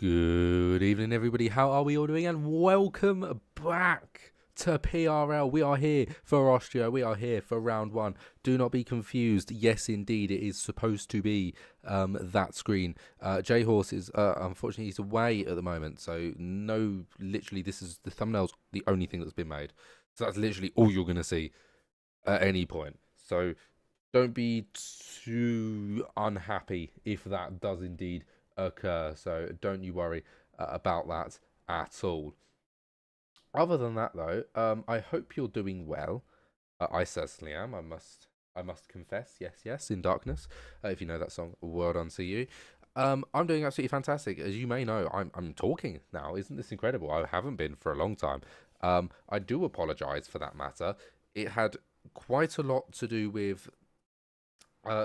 Good evening, everybody. How are we all doing? And welcome back to PRL. We are here for Austria. We are here for round one. Do not be confused. Yes, indeed, it is supposed to be that screen. J Horse is unfortunately he's away at the moment, so no. Literally, this is the thumbnail's the only thing that's been made. So that's literally all you're gonna see at any point. So don't be too unhappy if that does indeed occur. So don't you worry about that at all. Other than that, though, I hope you're doing well. I certainly am. I must confess. Yes, yes. In darkness, if you know that song, well done to you. I'm doing absolutely fantastic. As you may know, I'm talking now. Isn't this incredible? I haven't been for a long time. I do apologise for that matter. It had quite a lot to do with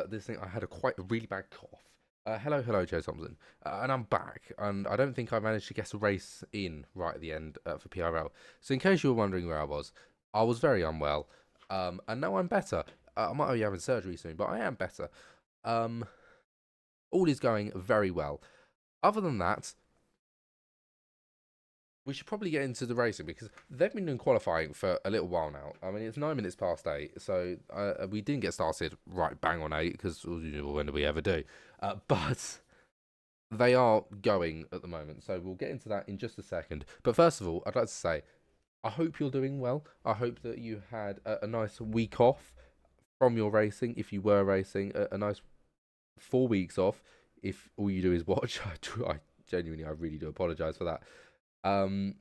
this thing. I had a really bad cough. Hello, Joe Thompson, and I'm back. And I don't think I managed to get a race in right at the end for PRL. So in case you were wondering where I was very unwell, and now I'm better. I might be having surgery soon, but I am better. Um, all is going very well. Other than that, we should probably get into the racing because they've been doing qualifying for a little while now. I mean, it's 9 minutes past 8, so we didn't get started right bang on 8 because when do we ever do? But they are going at the moment, so we'll get into that in just a second. But first of all, I'd like to say I hope you're doing well. I hope that you had a nice week off from your racing, if you were racing, a nice 4 weeks off. If all you do is watch, I genuinely, I really do apologise for that. Um,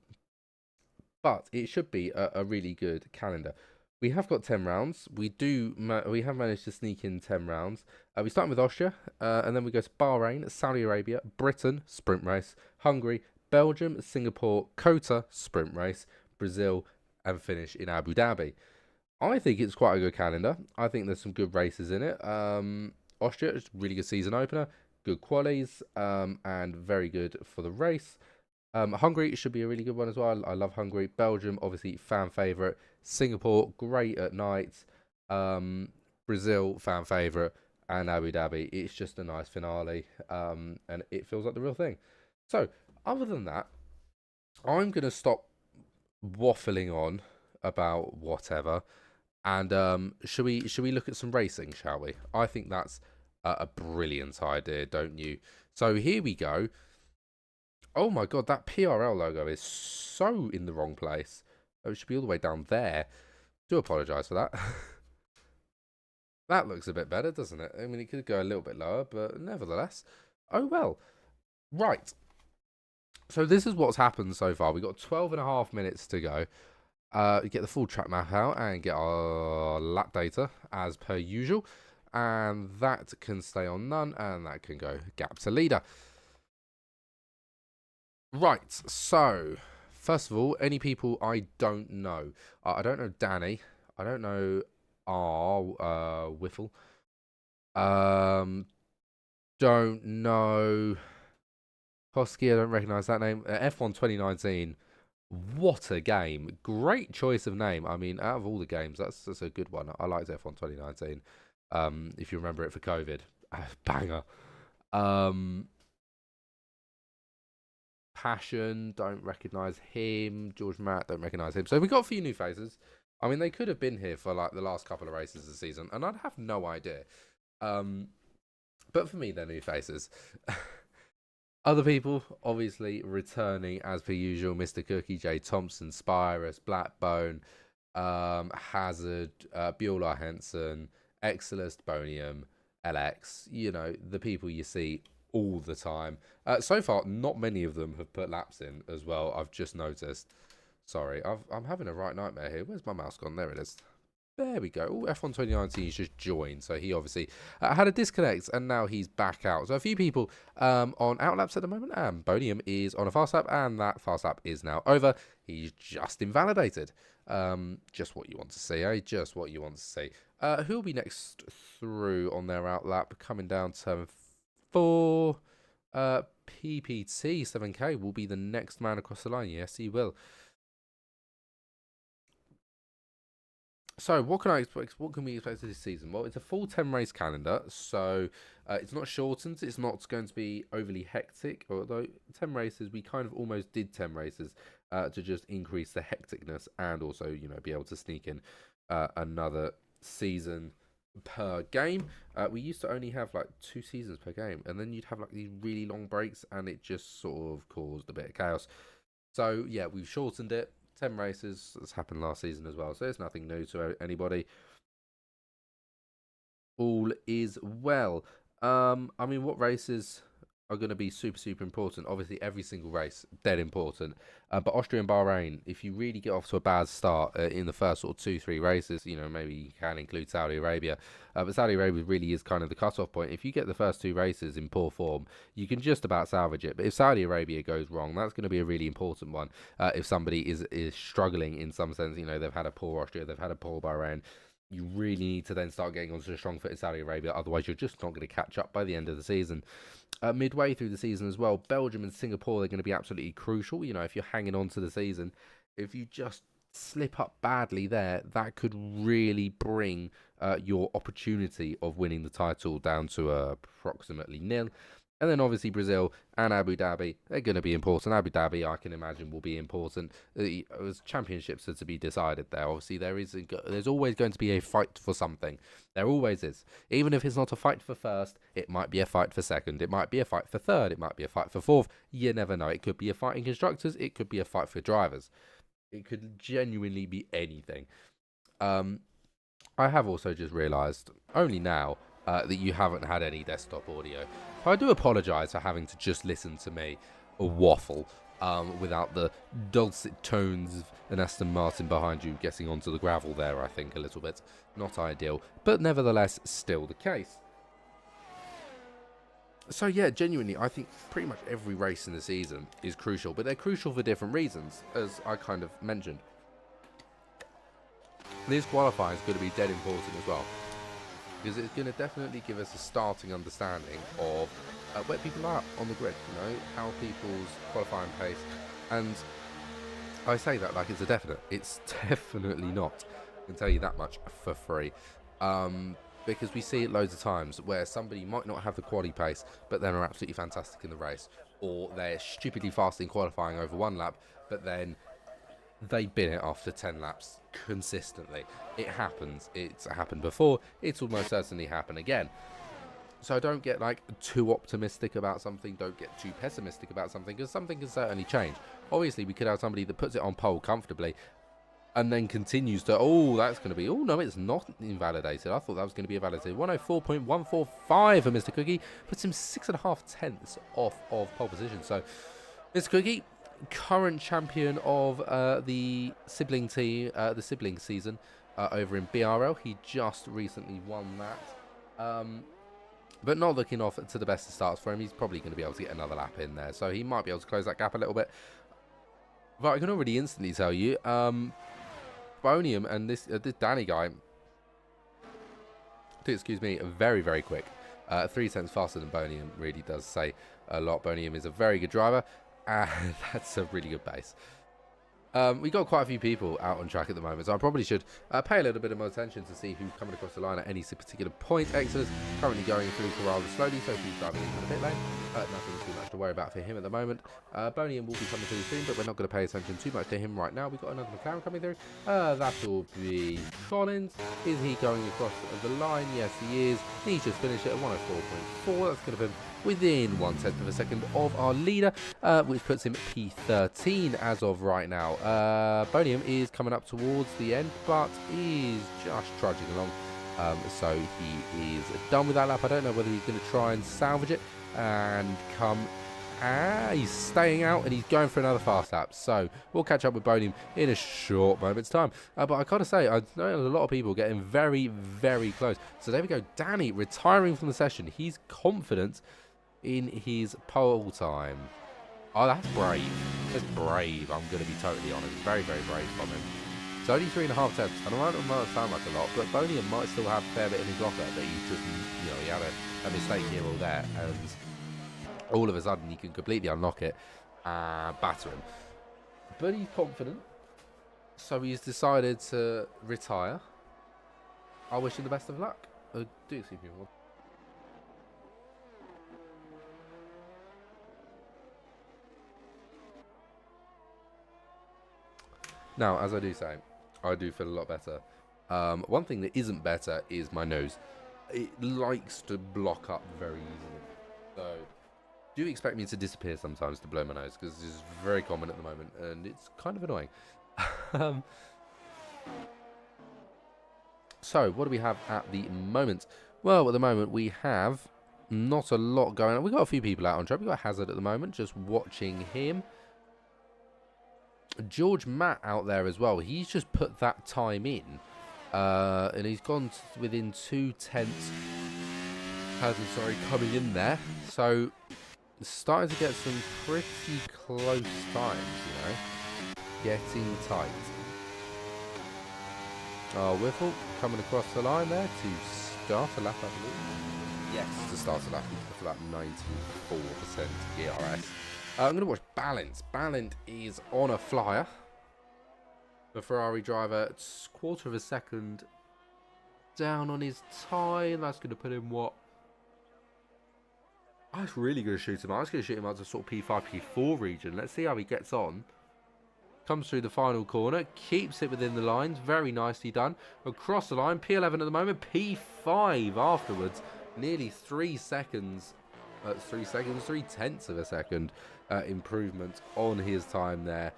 but it should be a really good calendar. We have got 10 rounds. We have managed to sneak in 10 rounds. We start with Austria, and then we go to Bahrain, Saudi Arabia, Britain, sprint race, Hungary, Belgium, Singapore, Qatar, sprint race, Brazil, and finish in Abu Dhabi. I think it's quite a good calendar. I think there's some good races in it. Austria is a really good season opener, good qualies, and very good for the race. Hungary should be a really good one as well. I love Hungary. Belgium, obviously, fan favourite. Singapore, great at night. Brazil, fan favourite. And Abu Dhabi, it's just a nice finale. And it feels like the real thing. So, other than that, I'm going to stop waffling on about whatever. And should we look at some racing, shall we? I think that's a brilliant idea, don't you? So, here we go. Oh my god, that PRL logo is so in the wrong place. Oh, it should be all the way down there. Do apologise for that. That looks a bit better, doesn't it? I mean, it could go a little bit lower, but nevertheless. Oh well. Right. So this is what's happened so far. We've got 12.5 minutes to go. Get the full track map out and get our lap data as per usual. And that can stay on none, and that can go gap to leader. Right, so first of all, any people I don't know. I don't know Danny. I don't know Whiffle. Don't know Hosky. I don't recognise that name. F1 2019. What a game! Great choice of name. I mean, out of all the games, that's a good one. I liked F1 2019. If you remember it for COVID, banger. Passion, don't recognise him. George Matt, don't recognise him. So we got a few new faces. I mean, they could have been here for like the last couple of races of the season, and I'd have no idea. But for me, they're new faces. Other people, obviously, returning as per usual: Mr. Cookie, J. Thompson, Spirus, Blackbone, Hazard, Beulah Henson, Excelist, Bonium, LX. You know, the people you see all the time. So far, not many of them have put laps in as well. I've just noticed. Sorry, I'm having a right nightmare here. Where's my mouse gone? There it is. There we go. Oh, F1 2019 has just joined, so he obviously had a disconnect, and now he's back out. So a few people on outlaps at the moment. Bonium is on a fast lap, and that fast lap is now over. He's just invalidated. Just what you want to see, eh? Just what you want to see. Who will be next through on their outlap? Coming down turn 4. PPT 7K will be the next man across the line. Yes, he will. So what can I expect? What can we expect this season? Well, it's a full 10 race calendar, so it's not shortened. It's not going to be overly hectic. Although 10 races, we kind of almost did 10 races to just increase the hecticness and also be able to sneak in another season per game. We used to only have like 2 seasons per game, and then you'd have like these really long breaks, and it just sort of caused a bit of chaos. So yeah, we've shortened it. 10 races. That's happened last season as well. So it's nothing new to anybody. All is well. I mean, what races are going to be super, super important? Obviously, every single race, dead important. But Austria and Bahrain, if you really get off to a bad start in the first sort of 2, 3 races, maybe you can include Saudi Arabia. But Saudi Arabia really is kind of the cut-off point. If you get the first 2 races in poor form, you can just about salvage it. But if Saudi Arabia goes wrong, that's going to be a really important one. If somebody is struggling in some sense, they've had a poor Austria, they've had a poor Bahrain, you really need to then start getting onto a strong foot in Saudi Arabia. Otherwise, you're just not going to catch up by the end of the season. Midway through the season as well, Belgium and Singapore are going to be absolutely crucial. If you're hanging on to the season, if you just slip up badly there, that could really bring your opportunity of winning the title down to approximately nil. And then obviously Brazil and Abu Dhabi, they're going to be important. Abu Dhabi, I can imagine, will be important. As championships are to be decided there. Obviously, there's always going to be a fight for something. There always is. Even if it's not a fight for first, it might be a fight for second. It might be a fight for third. It might be a fight for fourth. You never know. It could be a fight in constructors. It could be a fight for drivers. It could genuinely be anything. I have also just realised, only now, that you haven't had any desktop audio. So I do apologise for having to just listen to me waffle without the dulcet tones of an Aston Martin behind you getting onto the gravel there, I think, a little bit. Not ideal, but nevertheless still the case. So yeah, genuinely, I think pretty much every race in the season is crucial, but they're crucial for different reasons, as I kind of mentioned. This qualifying is going to be dead important as well, because it's going to definitely give us a starting understanding of where people are on the grid, how people's qualifying pace. And I say that like it's a definite. It's definitely not. I can tell you that much for free. Because we see it loads of times where somebody might not have the quality pace, but then are absolutely fantastic in the race, or they're stupidly fast in qualifying over one lap, but then they bin it after 10 laps consistently. It happens. It's happened before. It's almost certainly happen again. So don't get too optimistic about something. Don't get too pessimistic about something, because something can certainly change. Obviously, we could have somebody that puts it on pole comfortably and then continues to, that's going to be, no, it's not invalidated. I thought that was going to be invalidated. 104.145 for Mr. Cookie. Puts him 6.5 tenths off of pole position. So, Mr. Cookie, current champion of the sibling team, the sibling season over in PRL. He just recently won that. But not looking off to the best of starts for him. He's probably going to be able to get another lap in there. So he might be able to close that gap a little bit. But I can already instantly tell you, Bonium and this Danny guy, excuse me, very, very quick. 3 tenths faster than Bonium really does say a lot. Bonium is a very good driver. That's a really good pace. We got quite a few people out on track at the moment, so I probably should pay a little bit more attention to see who's coming across the line at any particular point. Exodus currently going through rather slowly, so he's driving into the pit lane. Nothing too much to worry about for him at the moment. Bonium will be coming through soon, but we're not going to pay attention too much to him right now. We've got another McLaren coming through. That will be Collins. Is he going across the line? Yes, he is. He's just finished it at 104.4. That's going to put him within 1/10 of a second of our leader, which puts him P13 as of right now. Bonium is coming up towards the end, but is just trudging along. So he is done with that lap. I don't know whether he's going to try and salvage it and come. He's staying out and he's going for another fast lap. So we'll catch up with Bonium in a short moment's time. But I gotta say, I know a lot of people getting very, very close. So there we go. Danny retiring from the session. He's confident in his pole time. Oh, that's brave. That's brave. I'm going to be totally honest. Very, very brave from him. It's only 3.5 tenths. I don't know, it might sound like a lot, but Bonium might still have a fair bit in his locker that he's just, he had a mistake here or there, and all of a sudden he can completely unlock it and batter him. But he's confident, so he's decided to retire. I wish him the best of luck. Do excuse me. Now, as I do say, I do feel a lot better. One thing that isn't better is my nose. It likes to block up very easily. So, do expect me to disappear sometimes to blow my nose, because this is very common at the moment, and it's kind of annoying. So, what do we have at the moment? Well, at the moment, we have not a lot going on. We've got a few people out on track. We've got Hazard at the moment, just watching him. George Matt out there as well. He's just put that time in. And he's gone within 2/10. Hazard, sorry, coming in there. So, starting to get some pretty close times, you know. Getting tight. Oh, Whiffle coming across the line there to start a lap, I believe. Yes, to start a lap. He's got about 94% ERS. I'm going to watch Balint. Balint is on a flyer. The Ferrari driver, it's quarter of a second down on his time. That's going to put him what? I was really going to shoot him out. I was going to shoot him out to sort of P5, P4 region. Let's see how he gets on. Comes through the final corner. Keeps it within the lines. Very nicely done. Across the line. P11 at the moment. P5 afterwards. Nearly 3 seconds. 3/10 of a second improvement on his time there.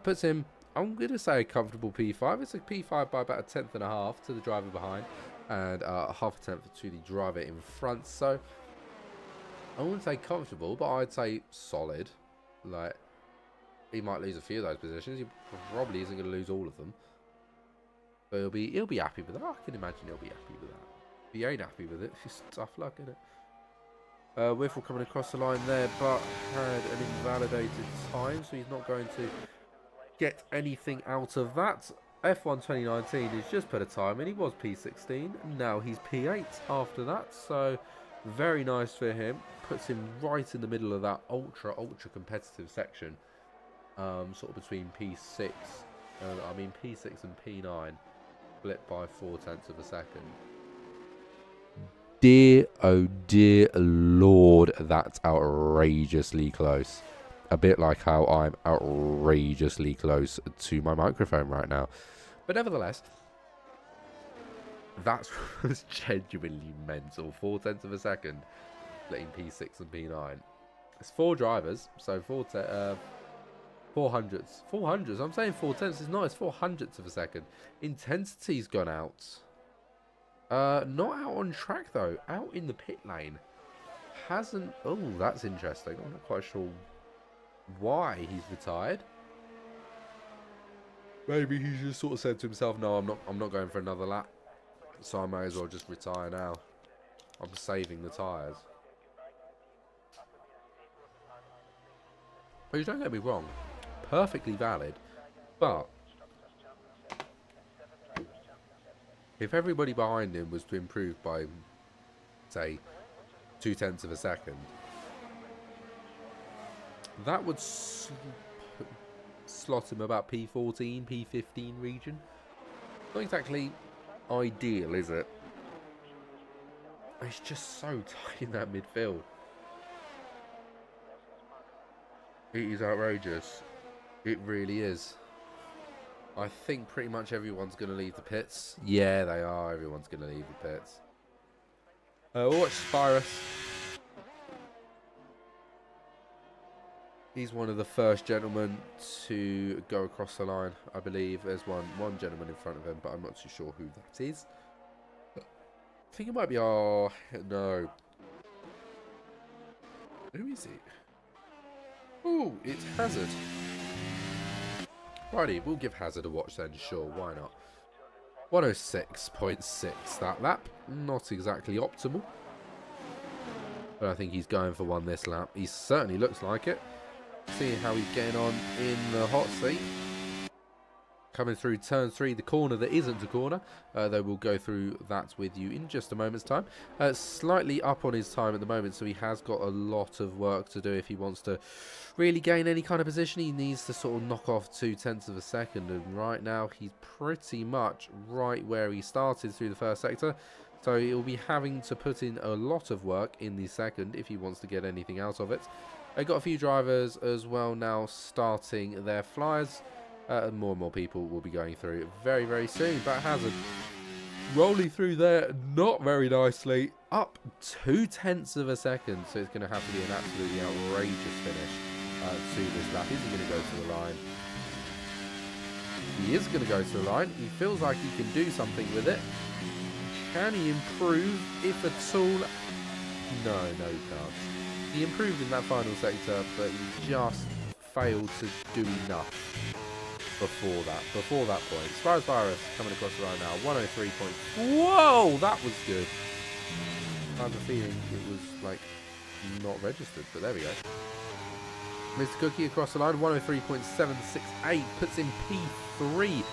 Puts him, I'm going to say, a comfortable P5. It's a P5 by about 1/10.5 to the driver behind. And 1/2 a tenth to the driver in front. So, I wouldn't say comfortable, but I'd say solid. Like, he might lose a few of those positions. He probably isn't going to lose all of them. But he'll be happy with that. I can imagine he'll be happy with that. If he ain't happy with it, it's just tough luck, isn't it? Whiffle coming across the line there, but had an invalidated time, so he's not going to get anything out of that. F1 2019 has just put a time in. He was P16, now he's P8 after that, so very nice for him. Puts him right in the middle of that ultra competitive section, sort of between P6 and P9, split by 4/10 of a second. Dear, oh dear Lord, that's outrageously close. A bit like how I'm outrageously close to my microphone right now. But nevertheless, that was genuinely mental. 4/10 of a second, splitting P6 and P9. It's 4 drivers, so 400ths. 400ths, I'm saying 4/10. It's not, it's 400ths of a second. Intensity's gone out. Not out on track though, out in the pit lane. Hasn't, oh, that's interesting. I'm not quite sure why he's retired. Maybe he's just sort of said to himself, no, I'm not going for another lap, so I may as well just retire now. I'm saving the tyres. But you don't get me wrong, perfectly valid, but if everybody behind him was to improve by, say, 2/10 of a second, that would slot him about P14, P15 region. Not exactly ideal, is it? It's just so tight in that midfield. It is outrageous. It really is. I think pretty much everyone's going to leave the pits. Yeah, they are. Everyone's going to leave the pits. We'll watch Spirus. He's one of the first gentlemen to go across the line, I believe. There's one gentleman in front of him, but I'm not too sure who that is. I think it might be our... No. Who is it? Oh, it's Hazard. Righty, we'll give Hazard a watch then, sure, why not? 106.6 that lap. Not exactly optimal. But I think he's going for one this lap. He certainly looks like it. Seeing how he's getting on in the hot seat. coming through turn 3, the corner that isn't a corner. They will go through that with you in just a moment's time. Slightly up on his time at the moment, so he has got a lot of work to do if he wants to really gain any kind of position. He needs to sort of knock off 0.2 of a second, and right now he's pretty much right where he started through the first sector. So he'll be having to put in a lot of work in the second if he wants to get anything out of it. They've got a few drivers as well now starting their flyers. More and more people will be going through very, very soon. But Hazard rolling through there not very nicely. Up 0.2 of a second. So it's going to have to be an absolutely outrageous finish to this lap. Is he going to go to the line? He is going to go to the line. He feels like he can do something with it. Can he improve, if at all? No, he can't. He improved in that final sector, but he just failed to do enough before that point. Virus coming across the line now, 103 points. Whoa, that was good. I have a feeling it was, like, not registered, but there we go. Mr. Cookie across the line, 103.768, puts in P3.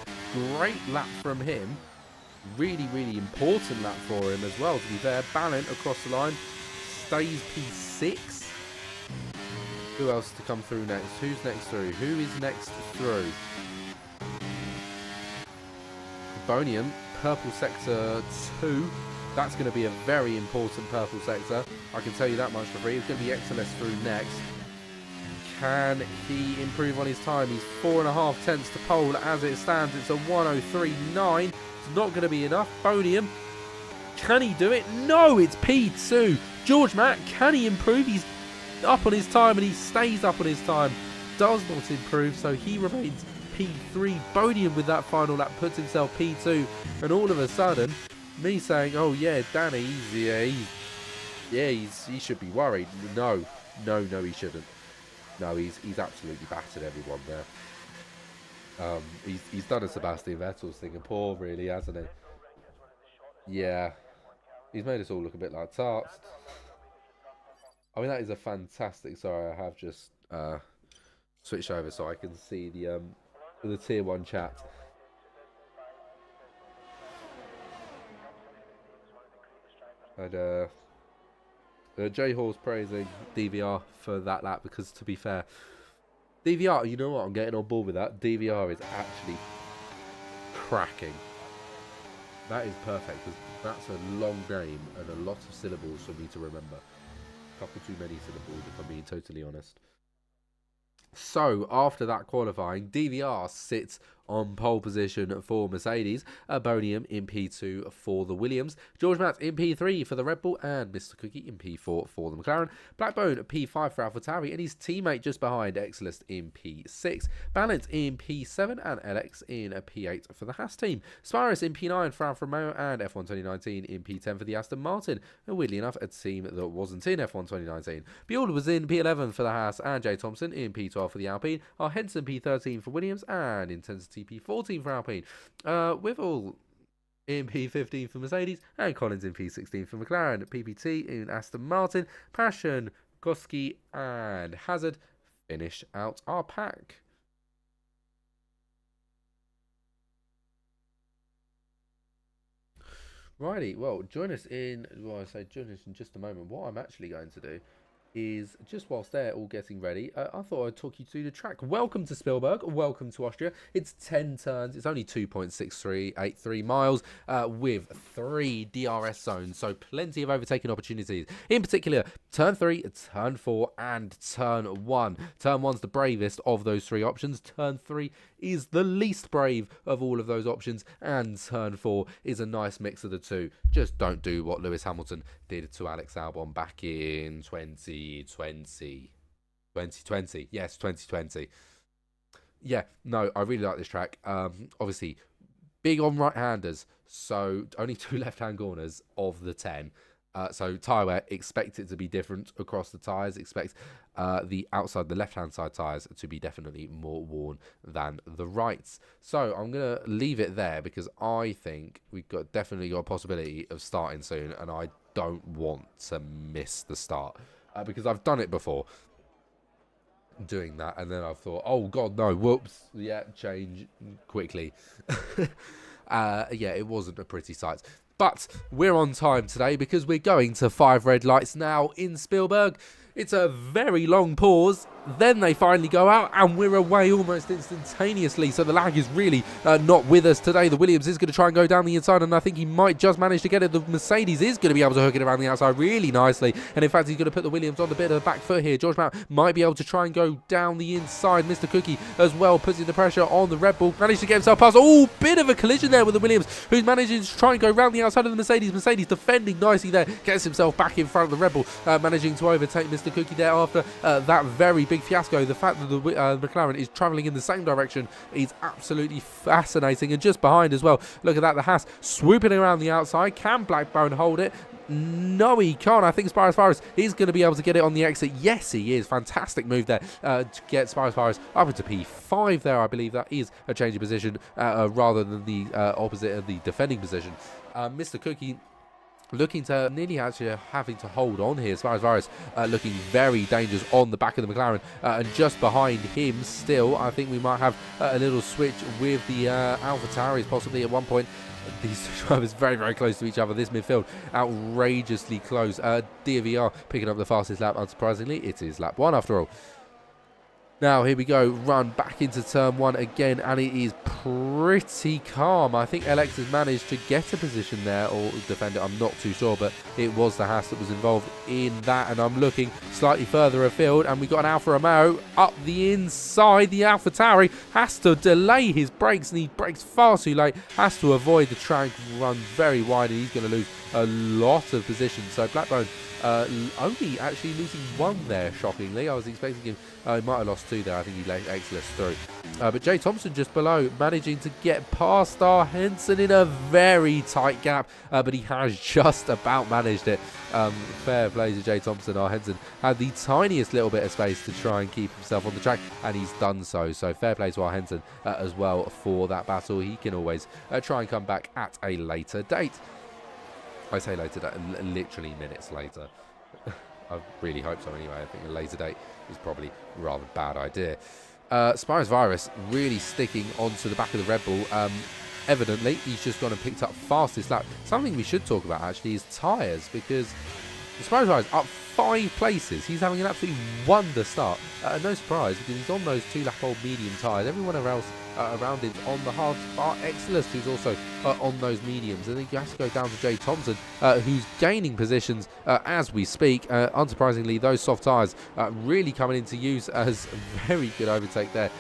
Great lap from him. Really, really important lap for him as well, to be fair. Ballint across the line, stays P6. Who else to come through next? Who's next through? Who is next through? Bonium, purple sector 2. That's going to be a very important purple sector. I can tell you that much for free. It's going to be XLS through next. Can he improve on his time? He's 4.5 tenths to pole as it stands. It's a 103.9. It's not going to be enough. Bonium, can he do it? No, it's P2. George Matt, can he improve? He's up on his time and he stays up on his time. Does not improve, so he remains P3. Bonium with that final lap puts himself P2. And all of a sudden, me saying, oh yeah, Danny, he should be worried. No, he shouldn't. No, he's absolutely battered everyone there. He's done a Sebastian Vettel Singapore, really, hasn't he? Yeah. He's made us all look a bit like tarts. I mean, that is a fantastic... Sorry, I have just switched over so I can see the tier 1 chat. And J Hall's praising DVR for that lap because, to be fair, DVR, you know what, I'm getting on board with that. DVR is actually cracking. That is perfect, because that's a long name and a lot of syllables for me to remember. A couple too many syllables, if I'm being totally honest. So, after that qualifying, DVR sits on pole position for Mercedes, Bonium in P2 for the Williams, George Matt in P3 for the Red Bull, and Mr. Cookie in P4 for the McLaren, Blackbone P5 for AlphaTauri, and his teammate just behind, Excelist in P6, Ballint in P7, and LX in P8 for the Haas team, Spirus in P9 for Alfa Romeo, and F1 2019 in P10 for the Aston Martin, and weirdly enough, a team that wasn't in F1 2019. Bjorn was in P11 for the Haas, and Jay Thompson in P12 for the Alpine, our Henson P13 for Williams, and Intensity P14 for Alpine, Whipple in P15 for Mercedes, and Collins in P16 for McLaren, PPT in Aston Martin, Passion, Koski, and Hazard finish out our pack. Righty, well, join us in just a moment. What I'm actually going to do is, just whilst they're all getting ready, I thought I'd talk you through the track. Welcome to Spielberg, welcome to Austria. It's 10 turns, it's only 2.6383 miles with 3 DRS zones, so plenty of overtaking opportunities. In particular, turn 3, turn 4, and turn 1. Turn 1's the bravest of those 3 options. Turn 3 is the least brave of all of those options, and turn 4 is a nice mix of the two. Just don't do what Lewis Hamilton did to Alex Albon back in 2020. Yes, 2020. Yeah, no, I really like this track. Obviously, big on right-handers, so only 2 left-hand corners of the 10. So tyre wear, expect it to be different across the tyres. Expect the left-hand side tyres to be definitely more worn than the rights. So I'm going to leave it there because I think we've definitely got a possibility of starting soon, and I don't want to miss the start because I've done it before. doing that, and then I thought, oh god, no, whoops, yeah, change quickly. Yeah, it wasn't a pretty sight. But we're on time today because we're going to 5 red lights now in Spielberg. It's a very long pause. Then they finally go out and we're away almost instantaneously. So the lag is really not with us today. The Williams is going to try and go down the inside, and I think he might just manage to get it. The Mercedes is going to be able to hook it around the outside really nicely. And in fact, he's going to put the Williams on the bit of the back foot here. George Mount might be able to try and go down the inside. Mr. Cookie as well, putting the pressure on the Red Bull. Managed to get himself past. Oh, bit of a collision there with the Williams, who's managing to try and go round the outside of the Mercedes. Mercedes defending nicely there. Gets himself back in front of the Red Bull, managing to overtake Mr. Cookie there after that very big fiasco. The fact that the McLaren is travelling in the same direction is absolutely fascinating. And just behind as well, look at that, the Haas swooping around the outside. Can Blackbone hold it? No, he can't. I think Spirus is going to be able to get it on the exit. Yes, he is. Fantastic move there to get Spirus up into P5 there. I believe that is a change of position rather than the opposite of the defending position. Mr. Cookie looking to nearly actually having to hold on here. Spirus looking very dangerous on the back of the McLaren, and just behind him still, I think we might have a little switch with the AlphaTauris possibly at one point. These two drivers very, very close to each other. This midfield outrageously close. DVR picking up the fastest lap, unsurprisingly. It is lap 1 after all. Now, here we go, run back into turn 1 again, and it is pretty calm. I think LX has managed to get a position there, or defend it, I'm not too sure, but it was the Haas that was involved in that, and I'm looking slightly further afield, and we've got an Alfa Romeo up the inside. The AlphaTauri has to delay his brakes, and he brakes far too late, has to avoid the track, run very wide, and he's going to lose a lot of position. So Blackbone only actually losing 1 there, shockingly. I was expecting him, he might have lost 2 there. I think he let Exodus through. But Jay Thompson just below, managing to get past our Henson in a very tight gap, but he has just about managed it. Fair play to Jay Thompson. Our Henson had the tiniest little bit of space to try and keep himself on the track, and he's done so. So fair play to our Henson as well for that battle. He can always try and come back at a later date. I say later date, literally minutes later. I really hope so anyway. I think a later date is probably a rather bad idea. Spirus Virus really sticking onto the back of the Red Bull. Evidently, he's just gone and picked up fastest lap. Something we should talk about actually is tyres, because Spirus Virus up 5 places. He's having an absolute wonder start. No surprise, because he's on those 2-lap-old medium tyres. Everyone else around him on the hard bar Exodus, who's also on those mediums. And then you have to go down to Jay Thompson, who's gaining positions as we speak. Unsurprisingly, those soft tyres really coming into use as a very good overtake there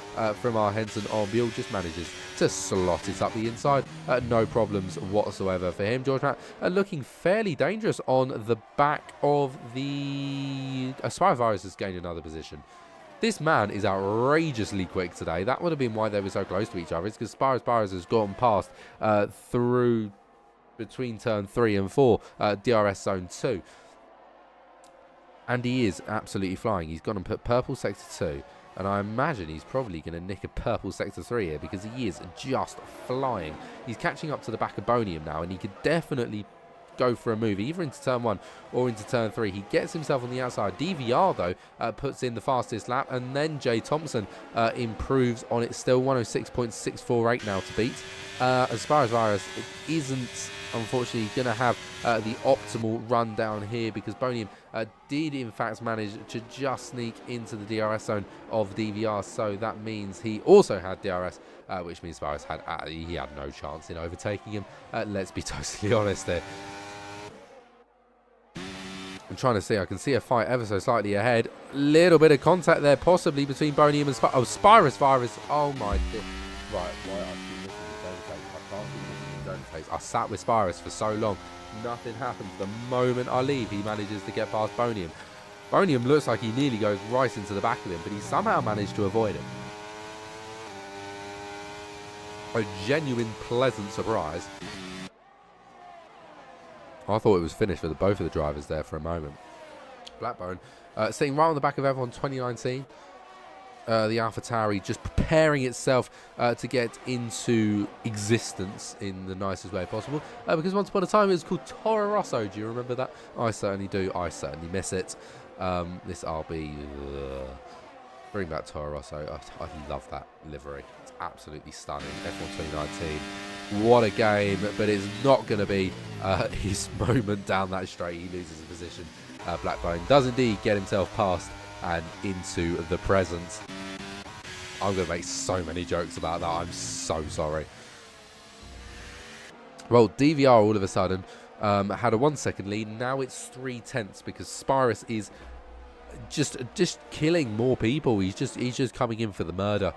from our Henson on Buell. Just manages to slot it up the inside. No problems whatsoever for him. George Matt looking fairly dangerous on the back of the Spirus Virus has gained another position. This man is outrageously quick today. That would have been why they were so close to each other. It's because Spirus has gone past through between turn 3 and 4, DRS zone 2. And he is absolutely flying. He's gone and put purple sector 2. And I imagine he's probably going to nick a purple sector 3 here, because he is just flying. He's catching up to the back of Bonium now, and he could definitely go for a move either into turn 1 or into turn 3. He gets himself on the outside. DVR though puts in the fastest lap, and then Jay Thompson improves on it still. 106.648 now to beat. As far as Virus, it isn't unfortunately going to have the optimal run down here, because Bonium did in fact manage to just sneak into the DRS zone of DVR, so that means he also had DRS, which means Virus had he had no chance in overtaking him. Let's be totally honest there. I'm trying to see. I can see a fight ever so slightly ahead. Little bit of contact there, possibly between Bonium and Spirus Virus. Oh my god! Right, I keep missing the overtakes. I can't keep missing the overtakes. I sat with Spirus for so long. Nothing happens. The moment I leave, he manages to get past Bonium. Bonium looks like he nearly goes right into the back of him, but he somehow managed to avoid it. A genuine pleasant surprise. I thought it was finished for both of the drivers there for a moment. Blackbone sitting right on the back of everyone 2019. The AlphaTauri just preparing itself to get into existence in the nicest way possible. Because once upon a time it was called Toro Rosso. Do you remember that? I certainly do. I certainly miss it. This RB... Bring back Toro Rosso. I love that livery. It's absolutely stunning. F1 2019. What a game, but it's not going to be his moment down that straight. He loses a position. Blackburn does indeed get himself past and into the present. I'm going to make so many jokes about that. I'm so sorry. Well, DVR all of a sudden had a 1 second lead. Now it's 3/10 because Spirus is just killing more people. He's just coming in for the murder.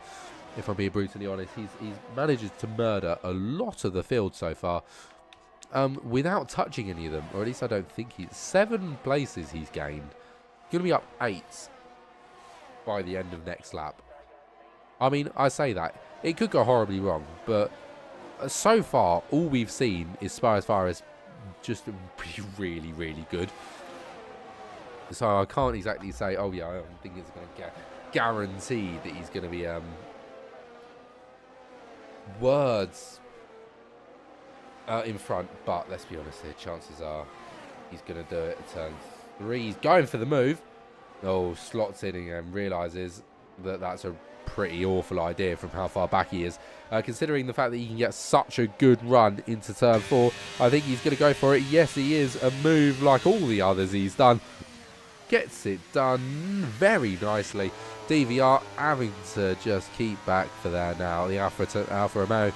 If I'm being brutally honest, he's managed to murder a lot of the field so far, without touching any of them, or at least I don't think 7 places he's gained. Going to be up 8 by the end of next lap. I mean, I say that it could go horribly wrong, but so far all we've seen is Spirus just be really, really good. So I can't exactly say, oh yeah, I think it's going to guarantee that he's going to be words in front. But let's be honest here, chances are he's going to do it at turn 3. He's going for the move. Oh, slots in and realises that that's a pretty awful idea from how far back he is. Considering the fact that he can get such a good run into turn 4, I think he's going to go for it. Yes, he is. A move like all the others he's done. Gets it done very nicely. DVR having to just keep back for there now. The Alfa Romeo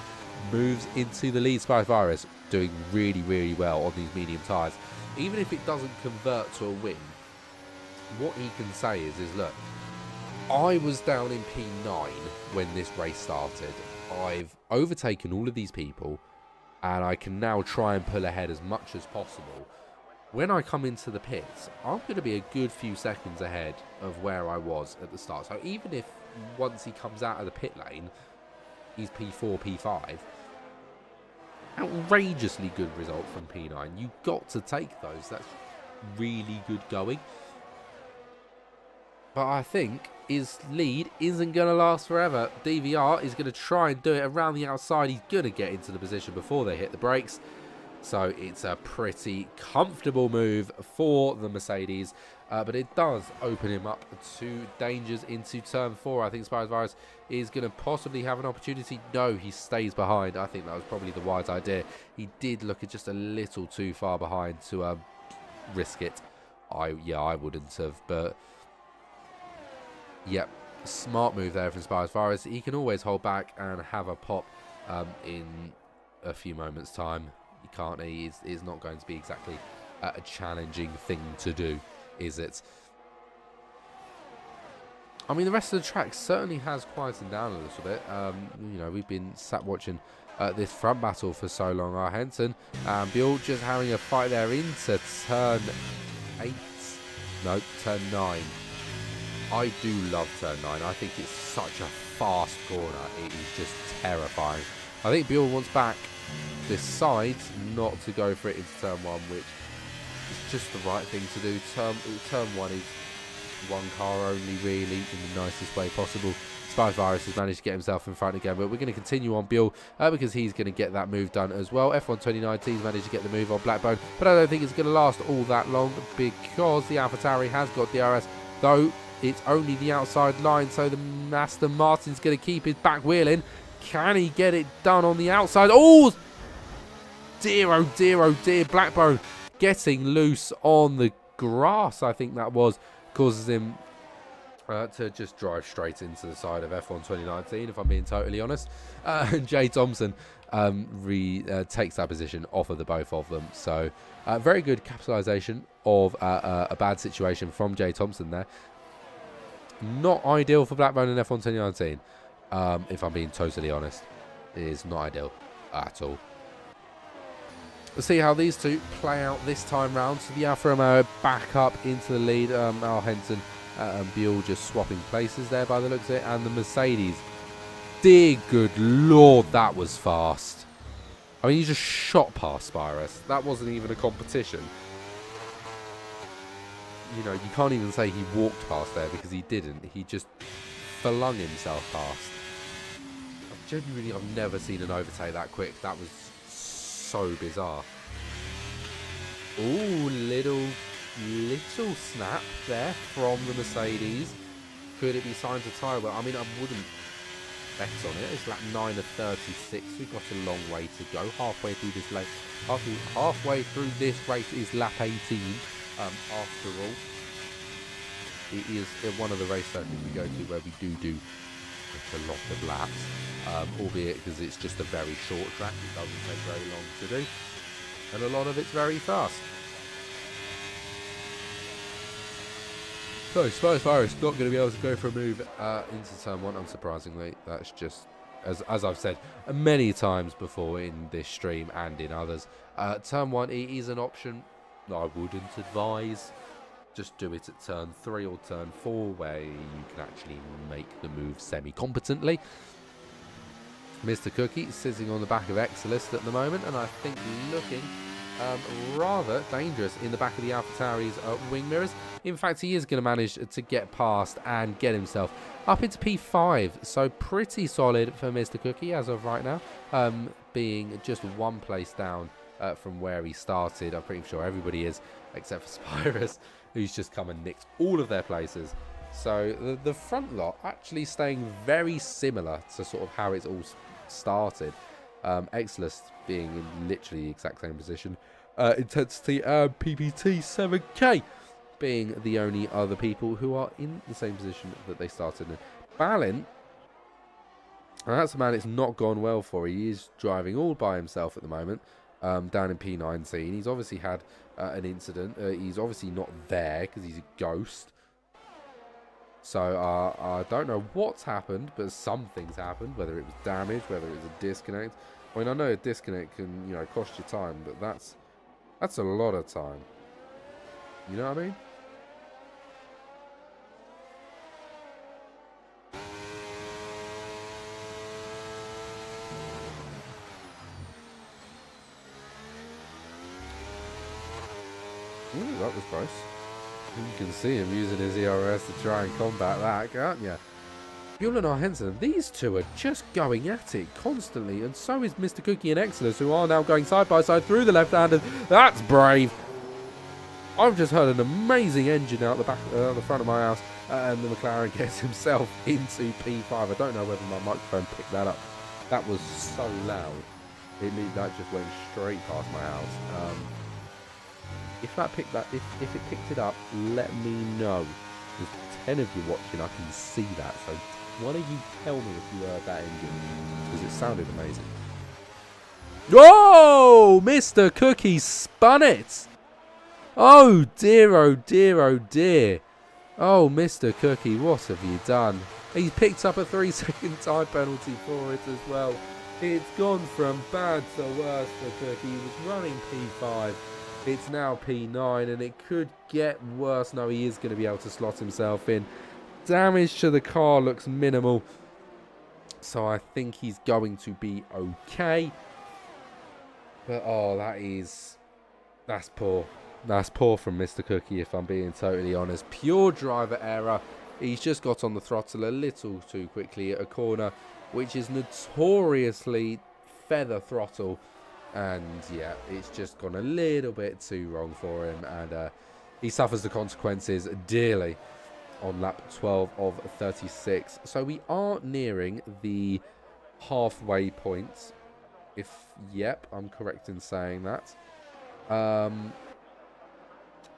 moves into the lead. Spirus doing really, really well on these medium tyres. Even if it doesn't convert to a win, what he can say is look, I was down in P9 when this race started. I've overtaken all of these people, and I can now try and pull ahead as much as possible. When I come into the pits, I'm going to be a good few seconds ahead of where I was at the start. So even if once he comes out of the pit lane, he's P4, P5, outrageously good result from P9. You've got to take those. That's really good going. But I think his lead isn't going to last forever. DVR is going to try and do it around the outside. He's going to get into the position before they hit the brakes. So it's a pretty comfortable move for the Mercedes. But it does open him up to dangers into turn 4. I think Spirus is going to possibly have an opportunity. No, he stays behind. I think that was probably the wise idea. He did look at just a little too far behind to risk it. I wouldn't have, but yep, smart move there from Spirus. He can always hold back and have a pop in a few moments' time. He can't. It's not going to be exactly a challenging thing to do, is it? I mean, the rest of the track certainly has quietened down a little bit. You know, we've been sat watching this front battle for so long. Henson and Buell just having a fight there into turn 8. No, turn 9. I do love turn 9. I think it's such a fast corner. It is just terrifying. I think Buell wants back this side not to go for it into turn 1, which is just the right thing to do. Turn 1 is one car only, really, in the nicest way possible. Spirus has managed to get himself in front again, but we're going to continue on Buell because he's going to get that move done as well. F1 2019's managed to get the move on Blackburn, but I don't think it's going to last all that long because the AlphaTauri has got DRS, though it's only the outside line, so the Aston Martin's going to keep his back wheel in. Can he get it done on the outside? Oh dear, oh dear, oh dear. Blackburn getting loose on the grass, I think that was, causes him to just drive straight into the side of F1 2019, if I'm being totally honest. And Jay Thompson takes that position off of the both of them. So very good capitalisation of a bad situation from Jay Thompson there. Not ideal for Blackburn in F1 2019, if I'm being totally honest. It is not ideal at all. We'll see how these two play out this time round. So the Alfa Romeo back up into the lead. Al Henson and Buell just swapping places there by the looks of it. And the Mercedes. Dear good lord, that was fast. I mean, he just shot past Spirus. That wasn't even a competition. You know, you can't even say he walked past there because he didn't. He just flung himself past. I've never seen an overtake that quick. That was so bizarre. Ooh, little snap there from the Mercedes. Could it be signs of tyre wear? I mean, I wouldn't bet on it. It's lap 9 of 36. We've got a long way to go. Halfway through this race. Halfway through this race is lap 18. After all, it is one of the race circuits we go to where we do a lot of laps, albeit because it's just a very short track. It doesn't take very long to do, and a lot of it's very fast. So Spice Virus not going to be able to go for a move into turn 1, unsurprisingly. That's just, as I've said many times before in this stream and in others, turn 1 it is an option that I wouldn't advise. Just do it at turn 3 or turn 4 where you can actually make the move semi-competently. Mr. Cookie sitting on the back of Exilist at the moment, and I think looking rather dangerous in the back of the AlphaTauri's wing mirrors. In fact, he is going to manage to get past and get himself up into P5. So pretty solid for Mr. Cookie as of right now, being just one place down from where he started. I'm pretty sure everybody is, except for Spyrus, who's just come and nicked all of their places. So the front lot actually staying very similar to sort of how it's all started. Exilist being in literally the exact same position. Intensity and PPT 7K being the only other people who are in the same position that they started in. Balin, that's a man it's not gone well for. He is driving all by himself at the moment, down in P19. He's obviously had an incident. He's obviously not there because he's a ghost. So I don't know what's happened, but something's happened. Whether it was damage, whether it was a disconnect. I mean, I know a disconnect can, you know, cost you time, but that's a lot of time. You know what I mean? Ooh, that was close. You can see him using his ERS to try and combat that, can't you? Bueller and Henson, these two are just going at it constantly, and so is Mr. Cookie and Exodus, who are now going side by side through the left-handed. That's brave. I've just heard an amazing engine out the back, the front of my house, and the McLaren gets himself into P5. I don't know whether my microphone picked that up. That was so loud. That just went straight past my house. If it picked it up, let me know. There's 10 of you watching, I can see that. So why don't you tell me if you heard that engine? Because it sounded amazing. Whoa! Mr. Cookie spun it! Oh dear, oh dear, oh dear. Oh, Mr. Cookie, what have you done? He's picked up a 3-second time penalty for it as well. It's gone from bad to worse for Cookie. He was running P5. It's now P9, and it could get worse. No, he is going to be able to slot himself in. Damage to the car looks minimal, so I think he's going to be okay. But, oh, that's poor. That's poor from Mr. Cookie, if I'm being totally honest. Pure driver error. He's just got on the throttle a little too quickly at a corner, which is notoriously feather throttle. And yeah, it's just gone a little bit too wrong for him, and he suffers the consequences dearly on lap 12 of 36. So we are nearing the halfway point. Yep, I'm correct in saying that.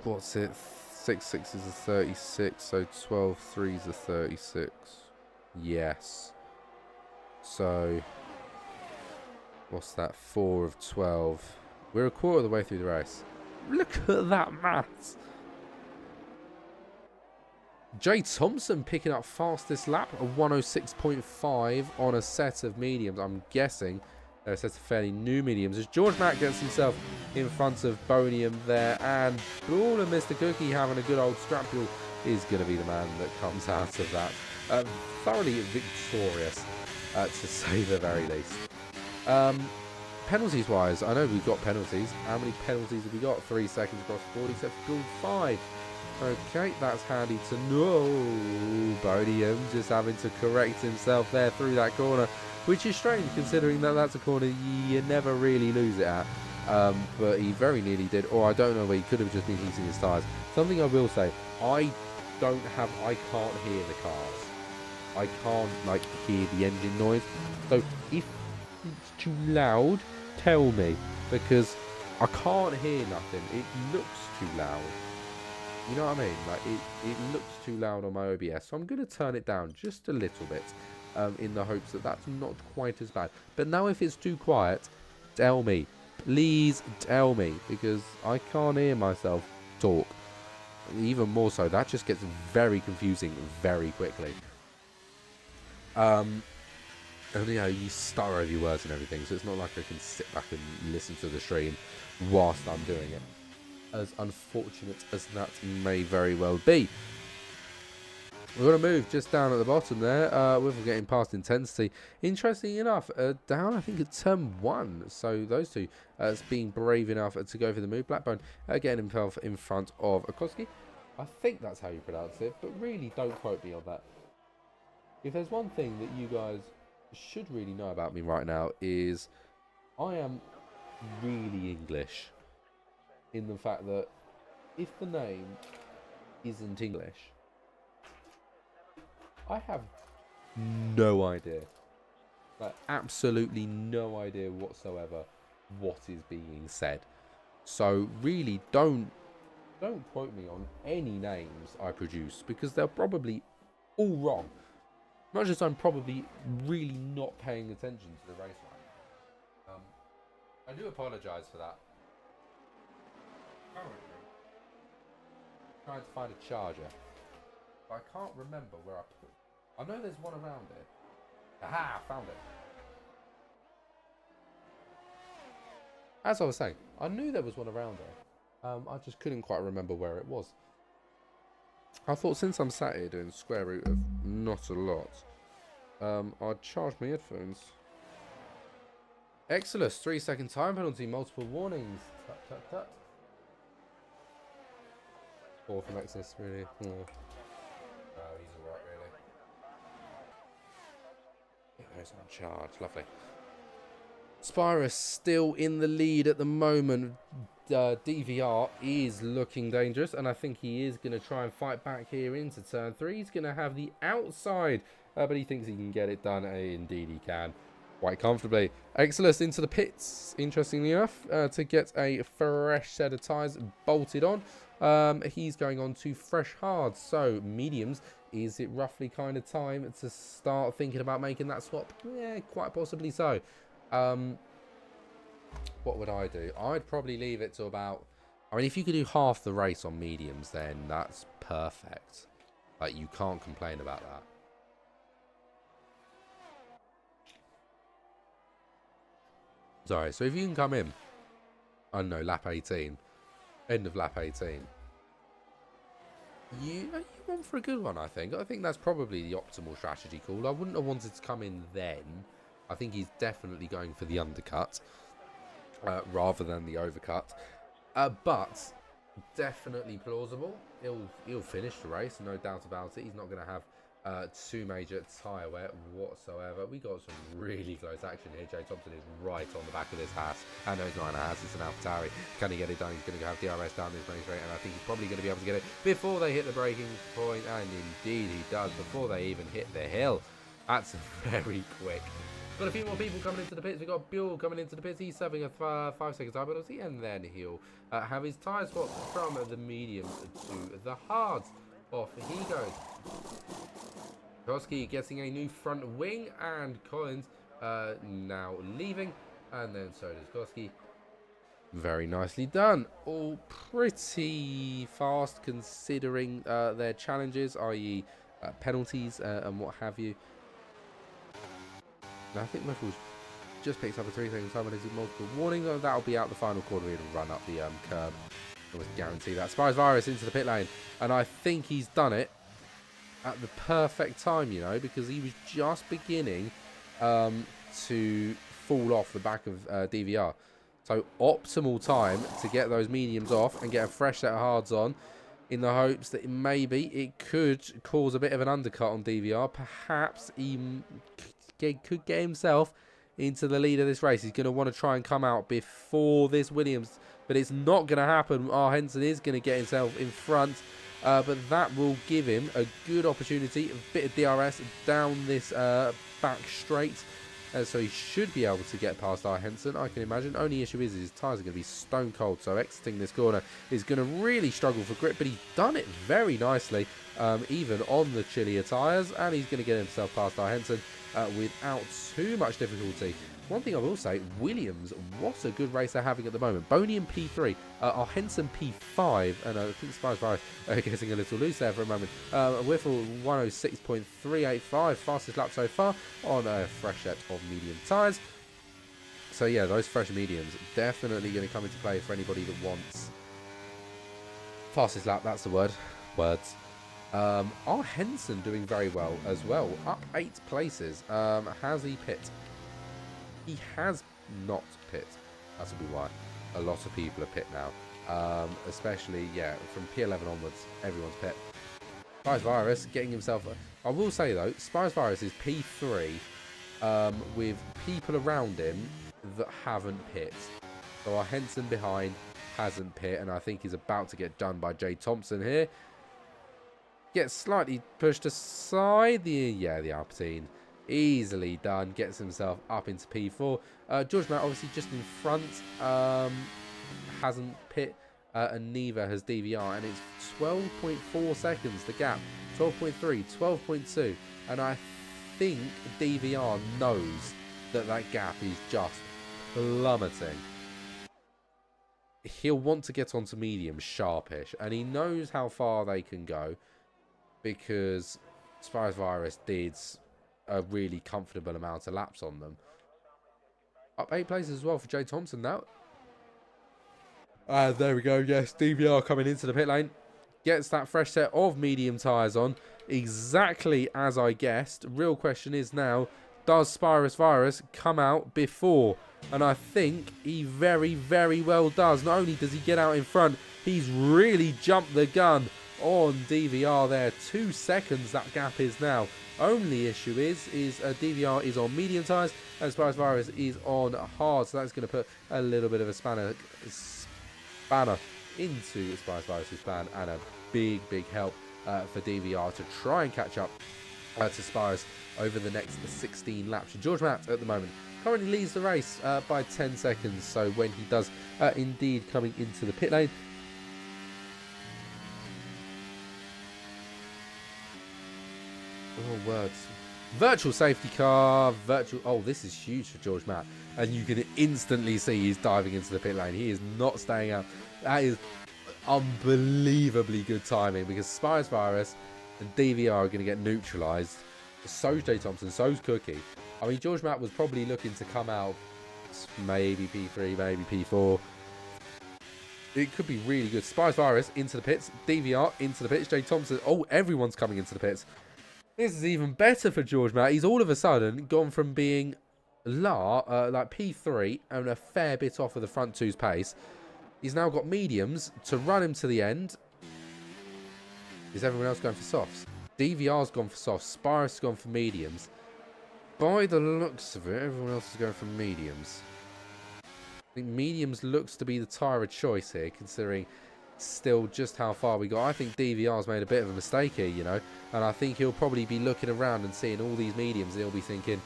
What's it? 6 is a 36, so 12 is a 36. Yes. So what's that? 4 of 12. We're a quarter of the way through the race. Look at that maths. Jay Thompson picking up fastest lap, a 106.5 on a set of mediums. I'm guessing they're a set of fairly new mediums. As George Mack gets himself in front of Bonium there, and Bull and Mr. Cookie having a good old scrap duel is going to be the man that comes out of that. Thoroughly victorious, to say the very least. Penalties wise, I know we've got penalties. How many penalties have we got? 3 seconds across the board, except for Gould 5. Okay, that's handy to know. Bodium just having to correct himself there through that corner, which is strange considering that that's a corner you never really lose it at. But he very nearly did, or I don't know, where he could have just been heating his tyres. Something I will say, I I can't hear the cars. I can't, like, hear the engine noise. So if it's too loud, tell me, because I can't hear nothing. It looks too loud. You know what I mean? Like, it looks too loud on my OBS, so I'm going to turn it down just a little bit, in the hopes that that's not quite as bad. But now if it's too quiet, tell me. Please tell me, because I can't hear myself talk. Even more so, that just gets very confusing very quickly. And you know, you stutter over your words and everything, so it's not like I can sit back and listen to the stream whilst I'm doing it. As unfortunate as that may very well be. We're going to move just down at the bottom there, with getting past intensity. Interesting enough, down I think at turn 1, so those two being brave enough to go for the move. Blackbone getting himself in front of Akoski. I think that's how you pronounce it, but really don't quote me on that. If there's one thing that you guys should really know about me right now is I am really English, in the fact that if the name isn't English, I have no idea, like absolutely no idea whatsoever what is being said. So really don't quote me on any names I produce, because they're probably all wrong. Much as I'm probably really not paying attention to the race right now. I do apologise for that. Currently trying to find a charger, but I can't remember where I put it. I know there's one around it. Aha! Found it. As I was saying, I knew there was one around there. I just couldn't quite remember where it was. I thought, since I'm sat here doing square root of not a lot, I'd charge my headphones. Exodus, 3-second time penalty, multiple warnings. Tut, tut, tut. 4 from Exodus, really. Oh, he's alright, really. There's on charge, lovely. Spyrus still in the lead at the moment. DVR is looking dangerous, and I think he is going to try and fight back here into turn 3. He's going to have the outside, but he thinks he can get it done. Indeed he can, quite comfortably. Exodus into the pits, interestingly enough, to get a fresh set of tyres bolted on. He's going on to fresh hards, so mediums. Is it roughly kind of time to start thinking about making that swap? Yeah, quite possibly so. What would I do? I'd probably leave it to about... I mean, if you could do half the race on mediums, then that's perfect. Like, you can't complain about that. Sorry, so if you can come in, I don't know, lap 18, end of lap 18, you went for a good one, I think. I think that's probably the optimal strategy call. I wouldn't have wanted to come in then. I think he's definitely going for the undercut rather than the overcut. But definitely plausible. He'll finish the race, no doubt about it. He's not going to have too major tyre wear whatsoever. We got some really close action here. Jay Thompson is right on the back of this Haas. No, it's not a Haas, it's an AlphaTauri. Can he get it done? He's going to have DRS down this main straight, and I think he's probably going to be able to get it before they hit the braking point, and indeed he does, before they even hit the hill. That's very quick. Got a few more people coming into the pits. We've got Buell coming into the pits. He's serving a 5-second time penalty, and then he'll have his tyre swap from the mediums to the hards. Off he goes. Koski getting a new front wing, and Collins now leaving, and then so does Koski. Very nicely done. All pretty fast considering their challenges, i.e. penalties and what have you. I think Riffles just picks up a 3-second time penalty, multiple warning. That'll be out the final corner. It'll run up the curb. I was guaranteed that. Spies Virus into the pit lane, and I think he's done it at the perfect time, you know, because he was just beginning to fall off the back of DVR. So optimal time to get those mediums off and get a fresh set of hards on, in the hopes that maybe it could cause a bit of an undercut on DVR. Perhaps he could get himself into the lead of this race. He's going to want to try and come out before this Williams, but it's not going to happen. Henson is going to get himself in front but that will give him a good opportunity, a bit of DRS down this back straight. So he should be able to get past our Henson, I can imagine. Only issue is his tyres are going to be stone cold, so exiting this corner is going to really struggle for grip, but he's done it very nicely, even on the chillier tyres, and he's going to get himself past our Henson without too much difficulty. One thing I will say, Williams, what a good race they're having at the moment. Boney in P3, our Henson P5, and I think Spice Virus getting a little loose there for a moment. Whiffle 106.385, fastest lap so far on a fresh set of medium tyres. So yeah, those fresh mediums definitely going to come into play for anybody that wants fastest lap, that's the word. Words. Our Henson doing very well as well, up 8 places. Has he pit? He has not pit. That's will be why a lot of people are pit now. Especially, yeah, from P11 onwards, everyone's pit. Spice Virus getting himself... I will say, though, Spice Virus is P3 with people around him that haven't pit. So our Henson behind hasn't pit, and I think he's about to get done by Jay Thompson here. Gets slightly pushed aside. The Alpine. Easily done, gets himself up into P4. George Matt obviously just in front, hasn't pit, and neither has DVR, and it's 12.4 seconds the gap. 12.3, 12.2, and I think DVR knows that that gap is just plummeting. He'll want to get onto medium sharpish, and he knows how far they can go because Spice Virus did a really comfortable amount of laps on them. Up 8 places as well for Jay Thompson now. There we go. Yes, DVR coming into the pit lane. Gets that fresh set of medium tyres on. Exactly as I guessed. Real question is now, does Spice Virus come out before? And I think he very, very well does. Not only does he get out in front, he's really jumped the gun on DVR there. 2 seconds that gap is now. Only issue is DVR is on medium tyres and Spice Virus is on hard, so that's going to put a little bit of a spanner into Spice Virus's plan, and a big help for DVR to try and catch up to Spice over the next 16 laps. George Matt at the moment currently leads the race by 10 seconds, so when he does indeed coming into the pit lane, oh, words. Virtual safety car. Oh, this is huge for George Matt. And you can instantly see he's diving into the pit lane. He is not staying out. That is unbelievably good timing because Spice Virus and DVR are going to get neutralised. So's Jay Thompson. So's Cookie. I mean, George Matt was probably looking to come out maybe P3, maybe P4. It could be really good. Spice Virus into the pits. DVR into the pits. Jay Thompson. Oh, everyone's coming into the pits. This is even better for George Matt. He's all of a sudden gone from being like P3 and a fair bit off of the front two's pace. He's now got mediums to run him to the end. Is everyone else going for softs? DVR's gone for softs. Spice gone for mediums. By the looks of it, everyone else is going for mediums. I think mediums looks to be the tyre of choice here, considering still just how far we got. I think DVR's made a bit of a mistake here, you know, and I think he'll probably be looking around and seeing all these mediums and he'll be thinking,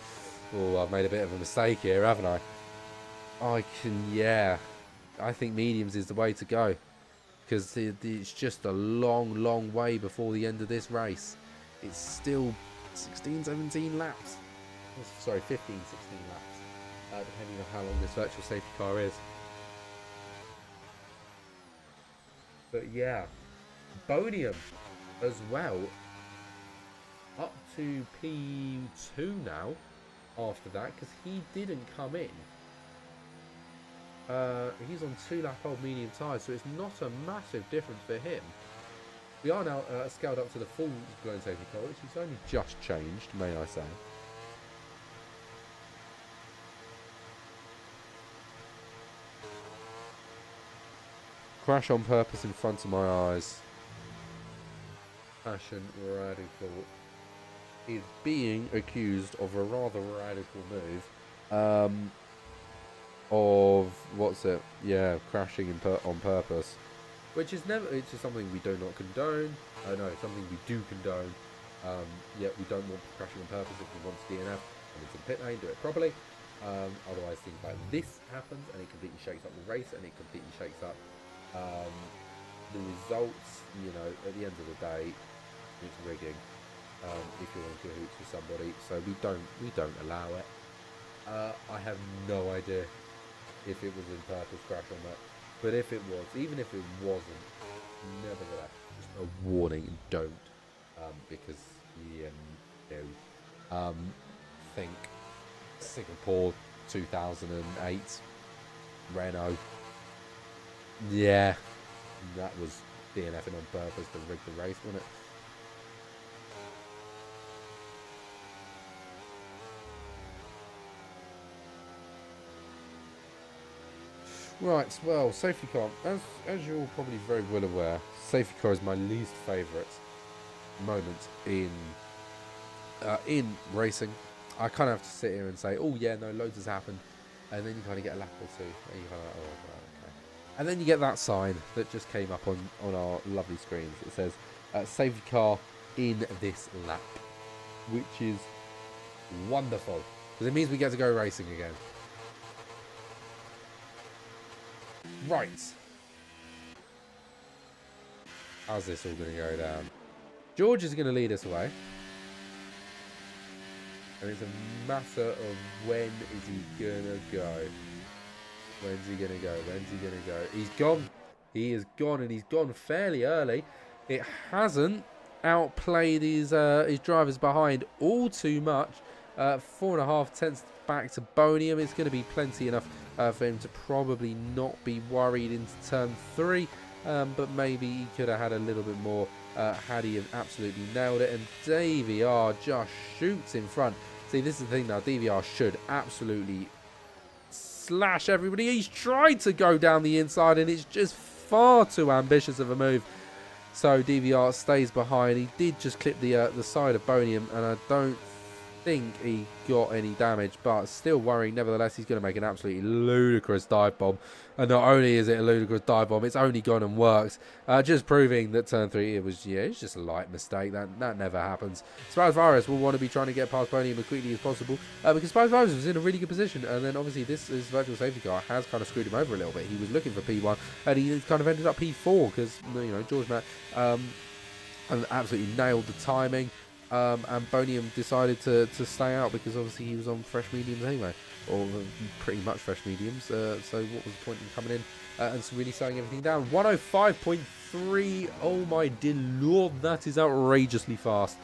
oh, I've made a bit of a mistake here, haven't I? I think mediums is the way to go because it's just a long way before the end of this race. It's still 16, 17 laps. Sorry, 15, 16 laps, depending on how long this virtual safety car is. But yeah, Bonium as well, up to P2 now after that, because he didn't come in. He's on 2-lap-old medium tyres, so it's not a massive difference for him. We are now scaled up to the full blown safety car, which has only just changed, may I say. Crash on purpose in front of my eyes. Passion Radical is being accused of a rather radical move. Of what's it? Yeah, crashing on purpose. which is never, it's just something we do not condone. Oh no, something we do condone. Yet we don't want crashing on purpose. If we want to DNF and into the pit lane, do it properly. Otherwise, things like this happens, and it completely shakes up the race, and it completely shakes up the results. You know, at the end of the day, it's rigging. If you're in cahoots with somebody, so we don't allow it. I have no idea if it was in purpose crash or not, but if it was, even if it wasn't, nevertheless, just a warning: don't, because think Singapore 2008 Renault, yeah, that was DNFing on purpose to rig the race, wasn't it? Right, well, safety car, as you're probably very well aware, safety car is my least favourite moment in racing. I kind of have to sit here and say, oh yeah, no, loads has happened, and then you kind of get a lap or two, and you kind of like, oh, right, okay. And then you get that sign that just came up on our lovely screens. It says, safety car in this lap, which is wonderful, because it means we get to go racing again. Right. How's this all going to go down? George is going to lead us away. And it's a matter of when is he going to go? When's he going to go? When's he going to go? He's gone. He is gone, and he's gone fairly early. It hasn't outplayed his drivers behind all too much. 4.5 tenths back to Bonium. It's going to be plenty enough for him to probably not be worried into turn 3. But maybe he could have had a little bit more had he have absolutely nailed it. And DVR just shoots in front. See, this is the thing now. DVR should absolutely slash everybody. He's tried to go down the inside, and it's just far too ambitious of a move. So DVR stays behind. He did just clip the side of Bonium, and I don't think he got any damage, but still worrying. Nevertheless, he's going to make an absolutely ludicrous dive bomb, and not only is it a ludicrous dive bomb, it's only gone and worked, just proving that turn 3 it's just a light mistake. That never happens. Spaz will want to be trying to get past Bonium as quickly as possible, because Spaz was in a really good position, and then obviously this virtual safety car has kind of screwed him over a little bit. He was looking for P1 and he kind of ended up P4 because George Matt and absolutely nailed the timing. And Bonium decided to stay out because obviously he was on fresh mediums anyway, or pretty much fresh mediums. So what was the point in coming in and really slowing everything down? 105.3. Oh my dear lord, that is outrageously fast.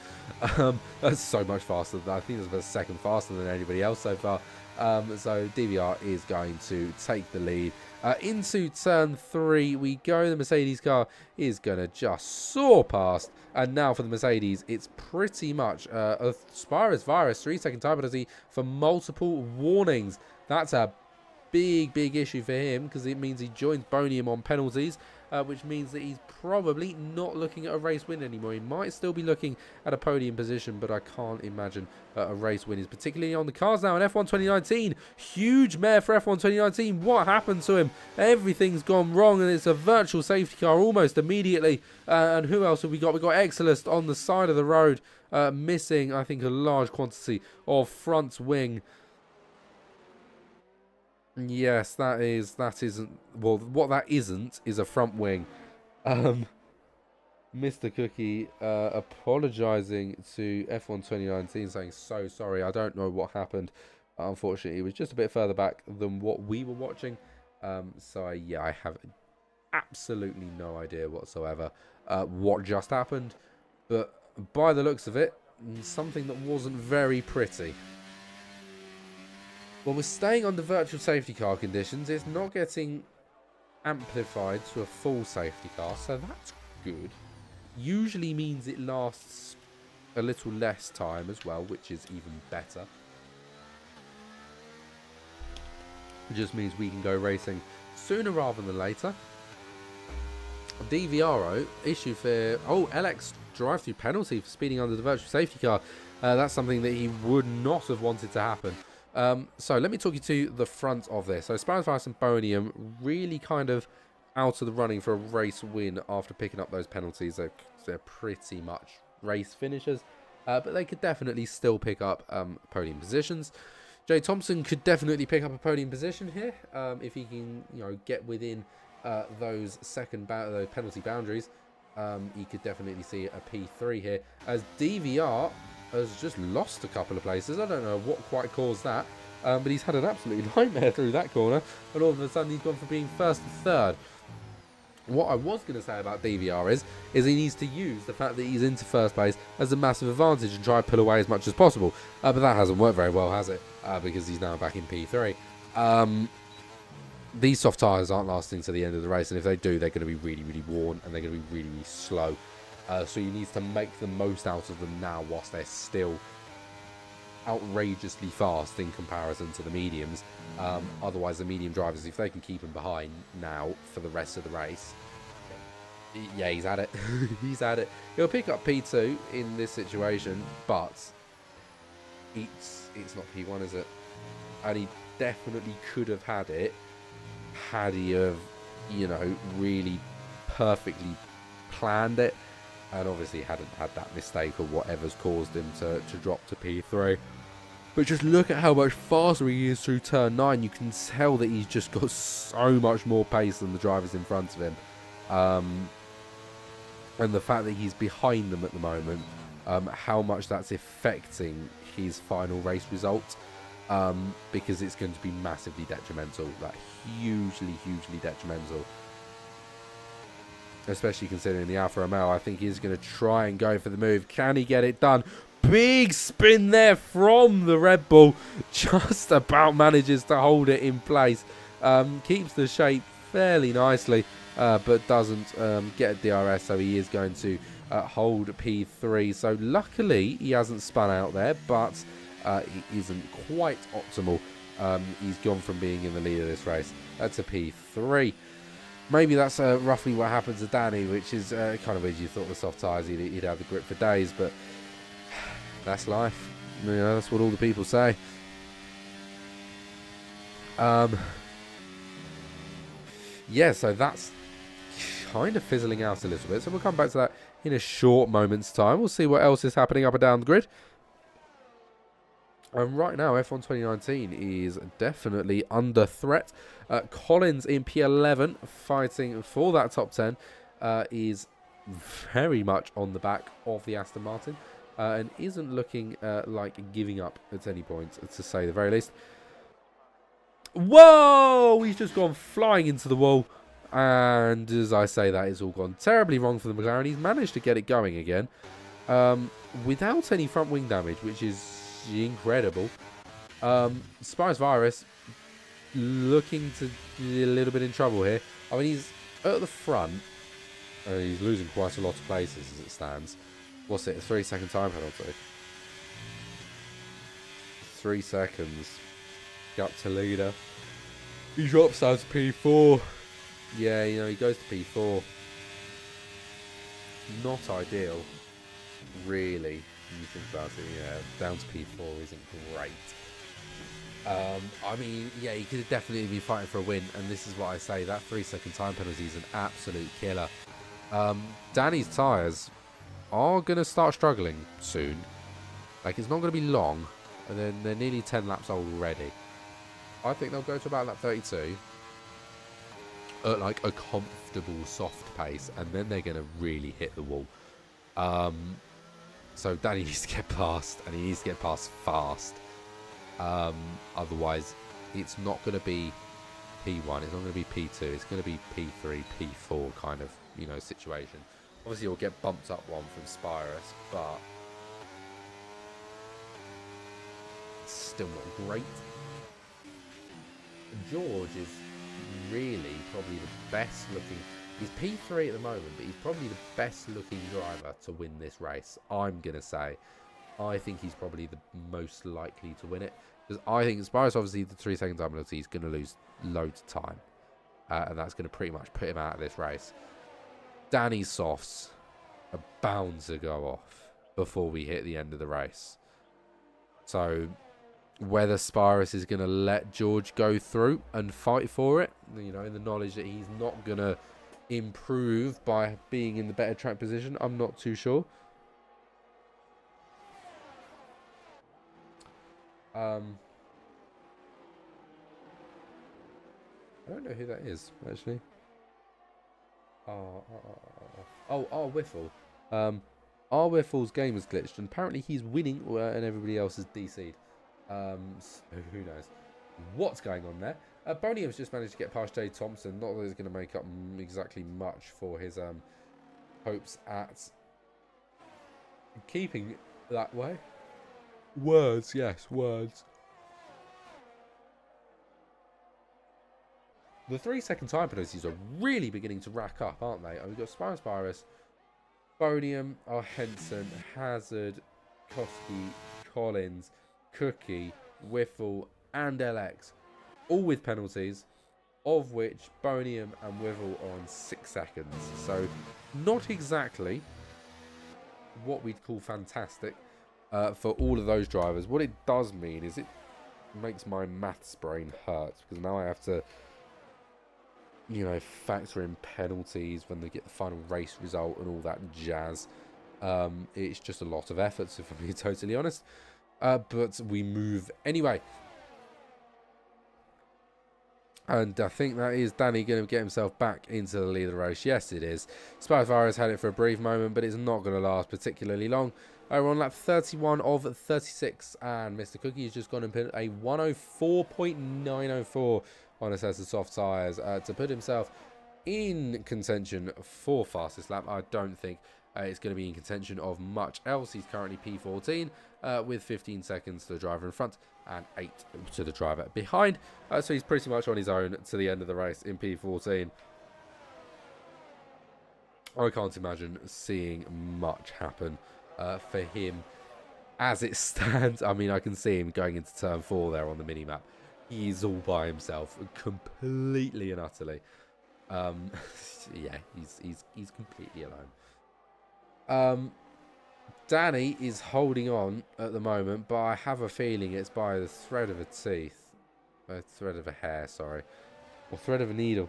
That's so much faster. I think that's about a second faster than anybody else so far. So DVR is going to take the lead. Into turn 3 we go. The Mercedes car is going to just soar past. And now for the Mercedes, it's pretty much a Spirus Virus 3-second time penalty for multiple warnings. That's a big issue for him because it means he joins Bonium on penalties, which means that he's probably not looking at a race win anymore. He might still be looking at a podium position, but I can't imagine a race win is particularly on the cars now in F1 2019. Huge mare for F1 2019. What happened to him? Everything's gone wrong, and it's a virtual safety car almost immediately. And who else have we got? We got Excelist on the side of the road, missing, I think, a large quantity of front wing. Yes, that isn't, well, what that isn't is a front wing. Mr. Cookie apologising to F1 2019, saying so sorry, I don't know what happened. Unfortunately, it was just a bit further back than what we were watching. Yeah, I have absolutely no idea whatsoever what just happened. But by the looks of it, something that wasn't very pretty. Well, we're staying on the virtual safety car conditions. It's not getting amplified to a full safety car, so that's good. Usually means it lasts a little less time as well, which is even better. It just means we can go racing sooner rather than later. DVRO issue for LX drive-through penalty for speeding under the virtual safety car. That's something that he would not have wanted to happen. So let me talk you to the front of this. So Spaz and Bonium really kind of out of the running for a race win after picking up those penalties. They're pretty much race finishers, but they could definitely still pick up podium positions. Jay Thompson could definitely pick up a podium position here if he can, get within those those penalty boundaries. He could definitely see a P3 here, as DVR has just lost a couple of places. I don't know what quite caused that, but he's had an absolute nightmare through that corner, and all of a sudden he's gone from being first to third. What I was going to say about DVR is he needs to use the fact that he's into first place as a massive advantage and try to pull away as much as possible. But that hasn't worked very well, has it? Because he's now back in P3. These soft tyres aren't lasting to the end of the race, and if they do, they're going to be really, really worn, and they're going to be really, really slow. So you need to make the most out of them now whilst they're still outrageously fast in comparison to the mediums. Otherwise, the medium drivers, if they can keep them behind now for the rest of the race, yeah, he's at it. He's at it. He'll pick up P2 in this situation, but it's not P1, is it? And he definitely could have had it had he have, really perfectly planned it, and obviously hadn't had that mistake or whatever's caused him to drop to P3. But just look at how much faster he is through turn 9. You can tell that he's just got so much more pace than the drivers in front of him. And the fact that he's behind them at the moment, how much that's affecting his final race result. Because it's going to be massively detrimental. Like, hugely, hugely detrimental. Especially considering the Alfa Romeo, I think he's going to try and go for the move. Can he get it done? Big spin there from the Red Bull. Just about manages to hold it in place. Keeps the shape fairly nicely, but doesn't get a DRS, so he is going to hold P3. So luckily, he hasn't spun out there, but he isn't quite optimal. He's gone from being in the lead of this race to P3. Maybe that's roughly what happened to Danny, which is kind of as you thought the soft tyres, he'd have the grip for days, but that's life. That's what all the people say. Yeah, so that's kind of fizzling out a little bit. So we'll come back to that in a short moment's time. We'll see what else is happening up and down the grid. And right now, F1 2019 is definitely under threat. Collins in P11, fighting for that top 10, is very much on the back of the Aston Martin. And isn't looking like giving up at any point, to say the very least. Whoa! He's just gone flying into the wall. And as I say that, it's all gone terribly wrong for the McLaren. He's managed to get it going again without any front wing damage, which is incredible. Spice Virus looking to be a little bit in trouble here. I mean, he's at the front. He's losing quite a lot of places as it stands. What's it? A 3-second time penalty. 3 seconds. Up to leader. He drops down to P4. Yeah, he goes to P4. Not ideal, really. You think about it, yeah. Down to P4 isn't great. I mean, yeah, he could have definitely been fighting for a win, and this is what I say. That 3-second time penalty is an absolute killer. Danny's tyres are going to start struggling soon. Like, it's not going to be long, and then they're nearly 10 laps old already. I think they'll go to about lap 32 at like a comfortable soft pace, and then they're going to really hit the wall. So Danny needs to get past, and he needs to get past fast. Otherwise, it's not going to be P1, it's not going to be P2, it's going to be P3, P4 kind of, situation. Obviously, you'll get bumped up one from Spirus, but it's still not great. George is really probably the best looking. He's P3 at the moment, but he's probably the best looking driver to win this race, I'm going to say. I think he's probably the most likely to win it. Because I think Spirus, obviously, the 3-second time penalty, is going to lose loads of time. And that's going to pretty much put him out of this race. Danny's softs are bound to go off before we hit the end of the race. So whether Spirus is going to let George go through and fight for it, you know, in the knowledge that he's not going to improve by being in the better track position. I'm not too sure. I don't know who that is, actually. Oh, Wiffle. Our Wiffle's game has glitched, and apparently he's winning, and everybody else is DC'd. So who knows what's going on there. Bonium's just managed to get past Jay Thompson. Not that he's going to make up exactly much for his hopes at keeping that way. Words, yes, words. The 3-second time penalties are really beginning to rack up, aren't they? We've got Spirus, Bonium, Henson, Hazard, Koski, Collins, Cookie, Wiffle, and LX, all with penalties, of which Bonium and Wiffle are on 6 seconds. So, not exactly what we'd call fantastic for all of those drivers. What it does mean is it makes my maths brain hurt, because now I have to, you know, factor in penalties when they get the final race result and all that jazz. It's just a lot of effort, if I'm being totally honest. But we move anyway. And I think that is Danny going to get himself back into the lead of the race. Yes, it is. Spyfire had it for a brief moment, but it's not going to last particularly long. We're on lap 31 of 36, and Mr. Cookie has just gone and put a 104.904 on a set of soft tyres to put himself in contention for fastest lap. I don't think it's going to be in contention of much else. He's currently P14 with 15 seconds to the driver in front and 8 to the driver behind. So he's pretty much on his own to the end of the race in P14. I can't imagine seeing much happen for him as it stands. I mean, I can see him going into turn 4 there on the mini-map. He's all by himself, completely and utterly. Yeah, he's completely alone. Danny is holding on at the moment, but I have a feeling it's by the thread of a thread of a hair, sorry, or thread of a needle.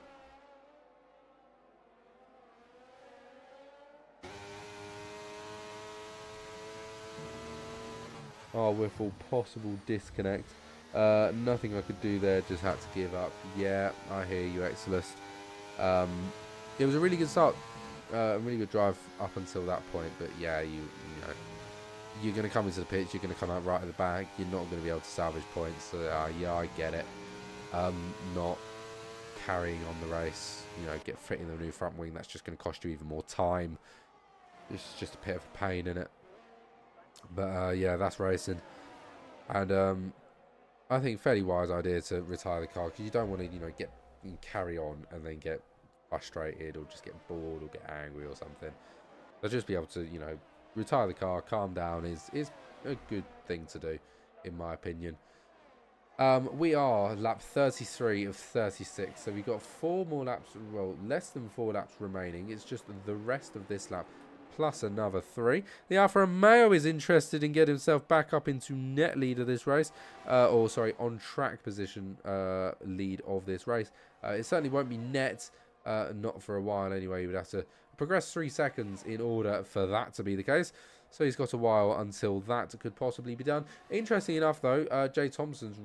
Oh, Wiffle, possible disconnect. Nothing I could do there, just had to give up. Yeah, I hear you, Exodus. It was a really good start, a really good drive up until that point, but yeah, you know, you're going to come into the pitch, you're going to come out right at the back, you're not going to be able to salvage points, so yeah, I get it. Not carrying on the race, you know, get fitting the new front wing, that's just going to cost you even more time. It's just a bit of a pain in it. But yeah, that's racing. And I think fairly wise idea to retire the car, because you don't want to, you know, carry on and then get frustrated or just get bored or get angry or something. So just be able to, you know, retire the car, calm down is a good thing to do, in my opinion. We are lap 33 of 36, so we've got 4 more laps, well, less than 4 laps remaining. It's just the rest of this lap plus another 3. The Alfa Romeo is interested in getting himself back up into net lead of this race, or sorry, on track position lead of this race. It certainly won't be net, not for a while anyway. You would have to progress 3 seconds in order for that to be the case. So he's got a while until that could possibly be done. Interesting enough, though, Jay Thompson's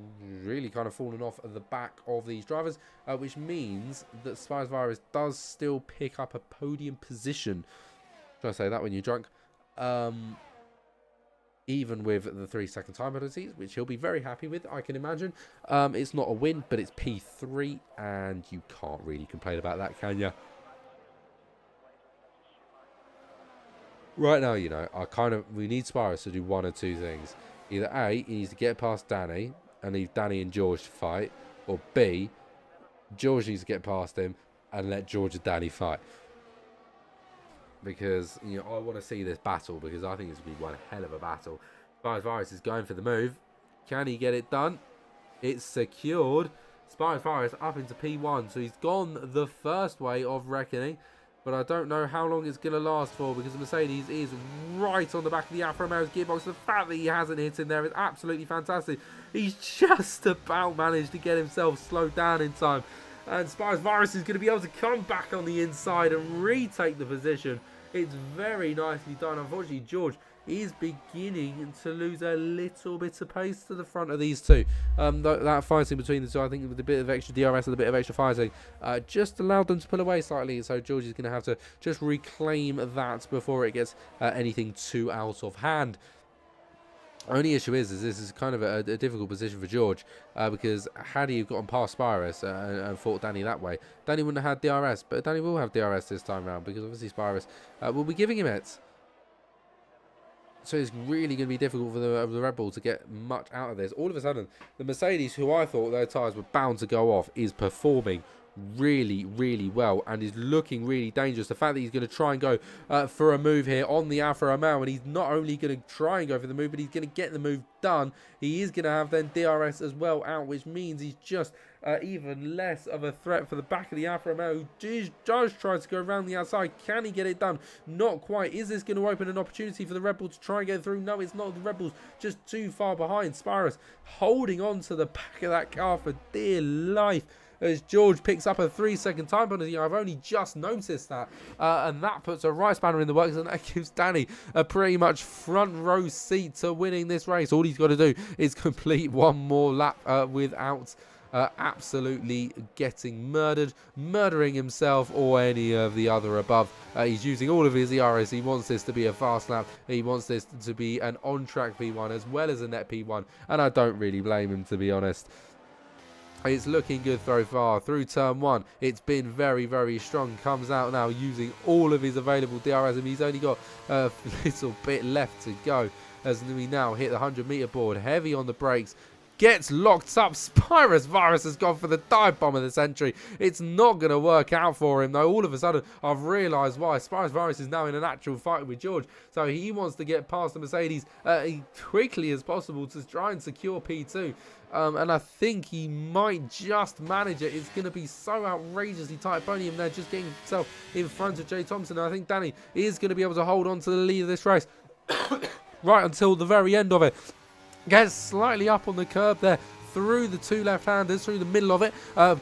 really kind of fallen off at the back of these drivers, which means that Spies Virus does still pick up a podium position. Try to say that when you're drunk. Even with the 3-second time penalties, which he'll be very happy with, I can imagine. It's not a win, but it's P3, and you can't really complain about that, can you? Right now, you know, we need Spirus to do one or two things. Either A, he needs to get past Danny and leave Danny and George to fight, or B, George needs to get past him and let George and Danny fight. Because, you know, I want to see this battle, because I think it's going to be one hell of a battle. Spires Virus is going for the move. Can he get it done? It's secured. Spires Virus up into P1, so he's gone the first way of reckoning. but I don't know how long it's going to last for, because the Mercedes is right on the back of the Alfa Romeo's gearbox. The fact that he hasn't hit in there is absolutely fantastic. He's just about managed to get himself slowed down in time. And Spires Virus is going to be able to come back on the inside and retake the position. It's very nicely done. Unfortunately, George is beginning to lose a little bit of pace to the front of these two. That fighting between the two, I think with a bit of extra DRS and a bit of extra fighting, just allowed them to pull away slightly. So George is going to have to just reclaim that before it gets anything too out of hand. Only issue is this is kind of a difficult position for George, because had he gotten past Spyrus and fought Danny that way, Danny wouldn't have had DRS, but Danny will have DRS this time around, because obviously Spyrus will be giving him it. So it's really going to be difficult for the Red Bull to get much out of this. All of a sudden, the Mercedes, who I thought their tyres were bound to go off, is performing really, really well and is looking really dangerous. The fact that he's going to try and go for a move here on the Alfa Romeo, and he's not only going to try and go for the move, but he's going to get the move done. He is going to have then DRS as well out, which means he's just even less of a threat for the back of the Alfa Romeo, who does try to go around the outside. Can he get it done? Not quite. Is this going to open an opportunity for the Red Bull to try and get through? No, it's not. The Red Bull's just too far behind. Spyrus holding on to the back of that car for dear life, as George picks up a 3-second time penalty. I've only just noticed that. And that puts a right spanner in the works, and that gives Danny a pretty much front row seat to winning this race. All he's got to do is complete one more lap without absolutely getting murdering himself or any of the other above. He's using all of his ERS. He wants this to be a fast lap. He wants this to be an on-track P1 as well as a net P1. And I don't really blame him, to be honest. It's looking good so far through turn one. It's been very, very strong. Comes out now using all of his available DRS, and he's only got a little bit left to go as we now hit the 100-meter board. Heavy on the brakes. Gets locked up. Spyrus Virus has gone for the dive bomb of the century. It's not going to work out for him, though. All of a sudden, I've realised why. Spyrus Virus is now in an actual fight with George. So he wants to get past the Mercedes as quickly as possible to try and secure P2. And I think he might just manage it. It's going to be so outrageously tight. Bonium there just getting himself in front of Jay Thompson. And I think Danny is going to be able to hold on to the lead of this race right until the very end of it. Gets slightly up on the curb there through the two left-handers, through the middle of it.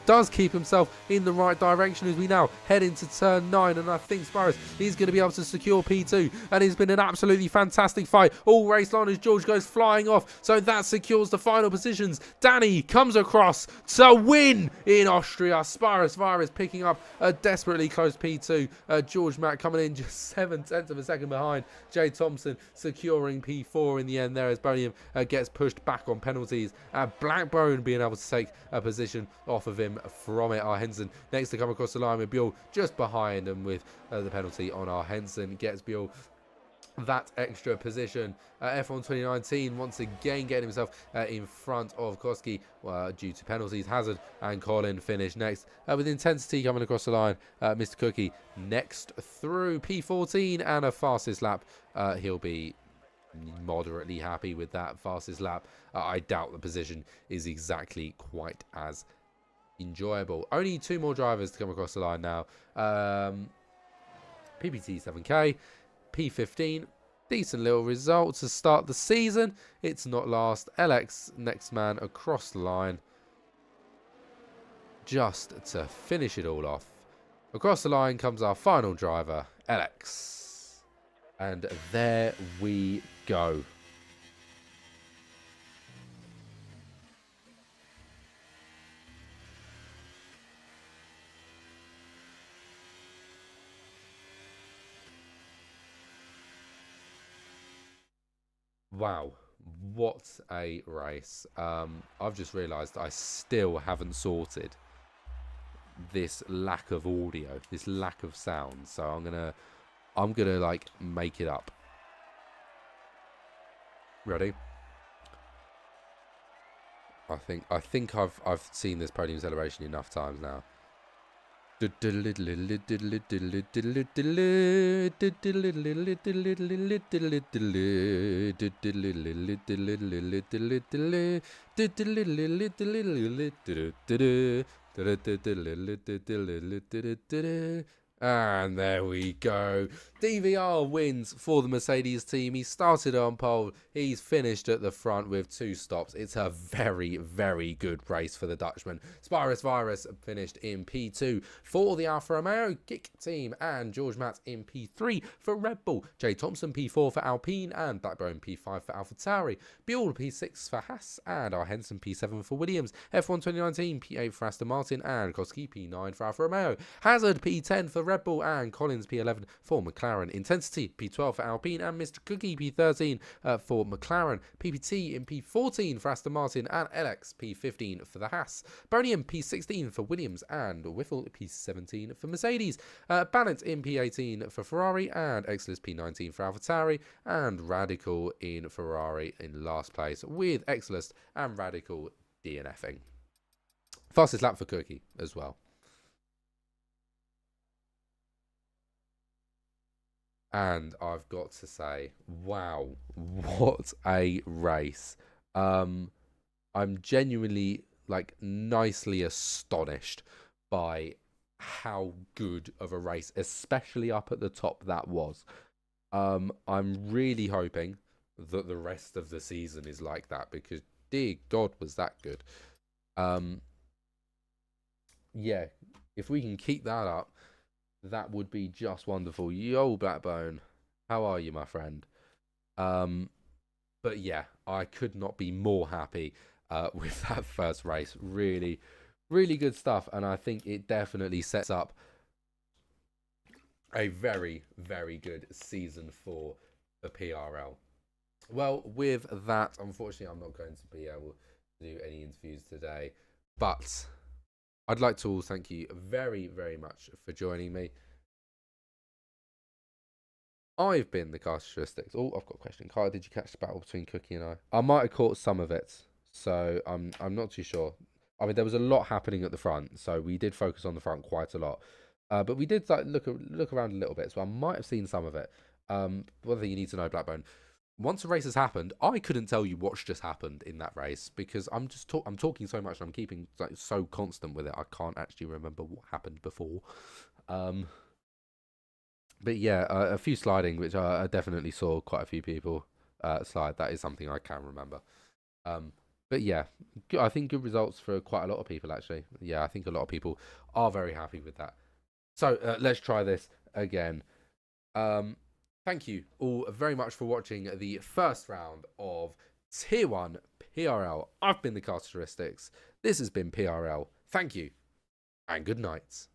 Does keep himself in the right direction as we now head into turn 9. And I think Spyrus is going to be able to secure P2. And it's been an absolutely fantastic fight all race long as George goes flying off. So that secures the final positions. Danny comes across to win in Austria. Spyrus Virus picking up a desperately close P2. George Mack coming in just 7/10 of a second behind. Jay Thompson securing P4 in the end there as Bonium gets pushed back on penalties. Blackbone being able to take a position off of him from it. Our Henson next to come across the line with Buell just behind, and with the penalty on our Henson gets Buell that extra position. F1 2019 once again getting himself in front of Koski due to penalties. Hazard and Colin finish next with Intensity coming across the line. Mr. Cookie next through P14 and a fastest lap. He'll be moderately happy with that fastest lap. I doubt the position is exactly quite as enjoyable. Only 2 more drivers to come across the line now. PPT 7K, P15, decent little result to start the season. It's not last. LX next man across the line just to finish it all off. Across the line comes our final driver, LX. And there we go. Wow, what a race. I've just realised I still haven't sorted this lack of audio, this lack of sound. So I'm gonna like make it up. Ready? I think I've seen this podium celebration enough times now. And there we go. DVR wins for the Mercedes team. He started on pole. He's finished at the front with 2 stops. It's a very, very good race for the Dutchman. Spirus Virus finished in P2 for the Alfa Romeo Kick team. And George Matt in P3 for Red Bull. Jay Thompson P4 for Alpine. And Blackburn P5 for AlphaTauri. Buell P6 for Haas. And our Henson P7 for Williams. F1 2019 P8 for Aston Martin. And Koski P9 for Alfa Romeo. Hazard P10 for Red Bull. And Collins P11 for McLaren. Intensity P12 for Alpine, and Mr. Cookie P13 for McLaren. PPT in P14 for Aston Martin, and LX P15 for the Haas. Bonium P16 for Williams, and Whiffle P17 for Mercedes. Bannett in P18 for Ferrari, and Exelis P19 for AlphaTauri, and Radical in Ferrari in last place, with Exelis and Radical DNFing. Fastest lap for Cookie as well. And I've got to say, wow, what a race. I'm genuinely, like, nicely astonished by how good of a race, especially up at the top, that was. I'm really hoping that the rest of the season is like that, because, dear God, was that good. Yeah, if we can keep that up, that would be just wonderful. Yo, Blackbone, how are you, my friend? But yeah, I could not be more happy with that first race. Really, really good stuff. And I think it definitely sets up a very, very good season for the PRL. Well, with that, unfortunately, I'm not going to be able to do any interviews today. But I'd like to all thank you very, very much for joining me. I've been the Characteristics. Oh, I've got a question. Kyle, did you catch the battle between Cookie and I? I might have caught some of it, so I'm not too sure. I mean, there was a lot happening at the front, so we did focus on the front quite a lot. But we did like look around a little bit, so I might have seen some of it. One thing you need to know, Blackbone. Once a race has happened, I couldn't tell you what's just happened in that race because I'm talking so much and I'm keeping like so constant with it. I can't actually remember what happened before. But yeah, a few sliding, which I definitely saw quite a few people slide. That is something I can remember. But yeah, I think good results for quite a lot of people actually. Yeah, I think a lot of people are very happy with that. So let's try this again. Thank you all very much for watching the first round of Tier 1 PRL. I've been the Characteristics. This has been PRL. Thank you, and good night.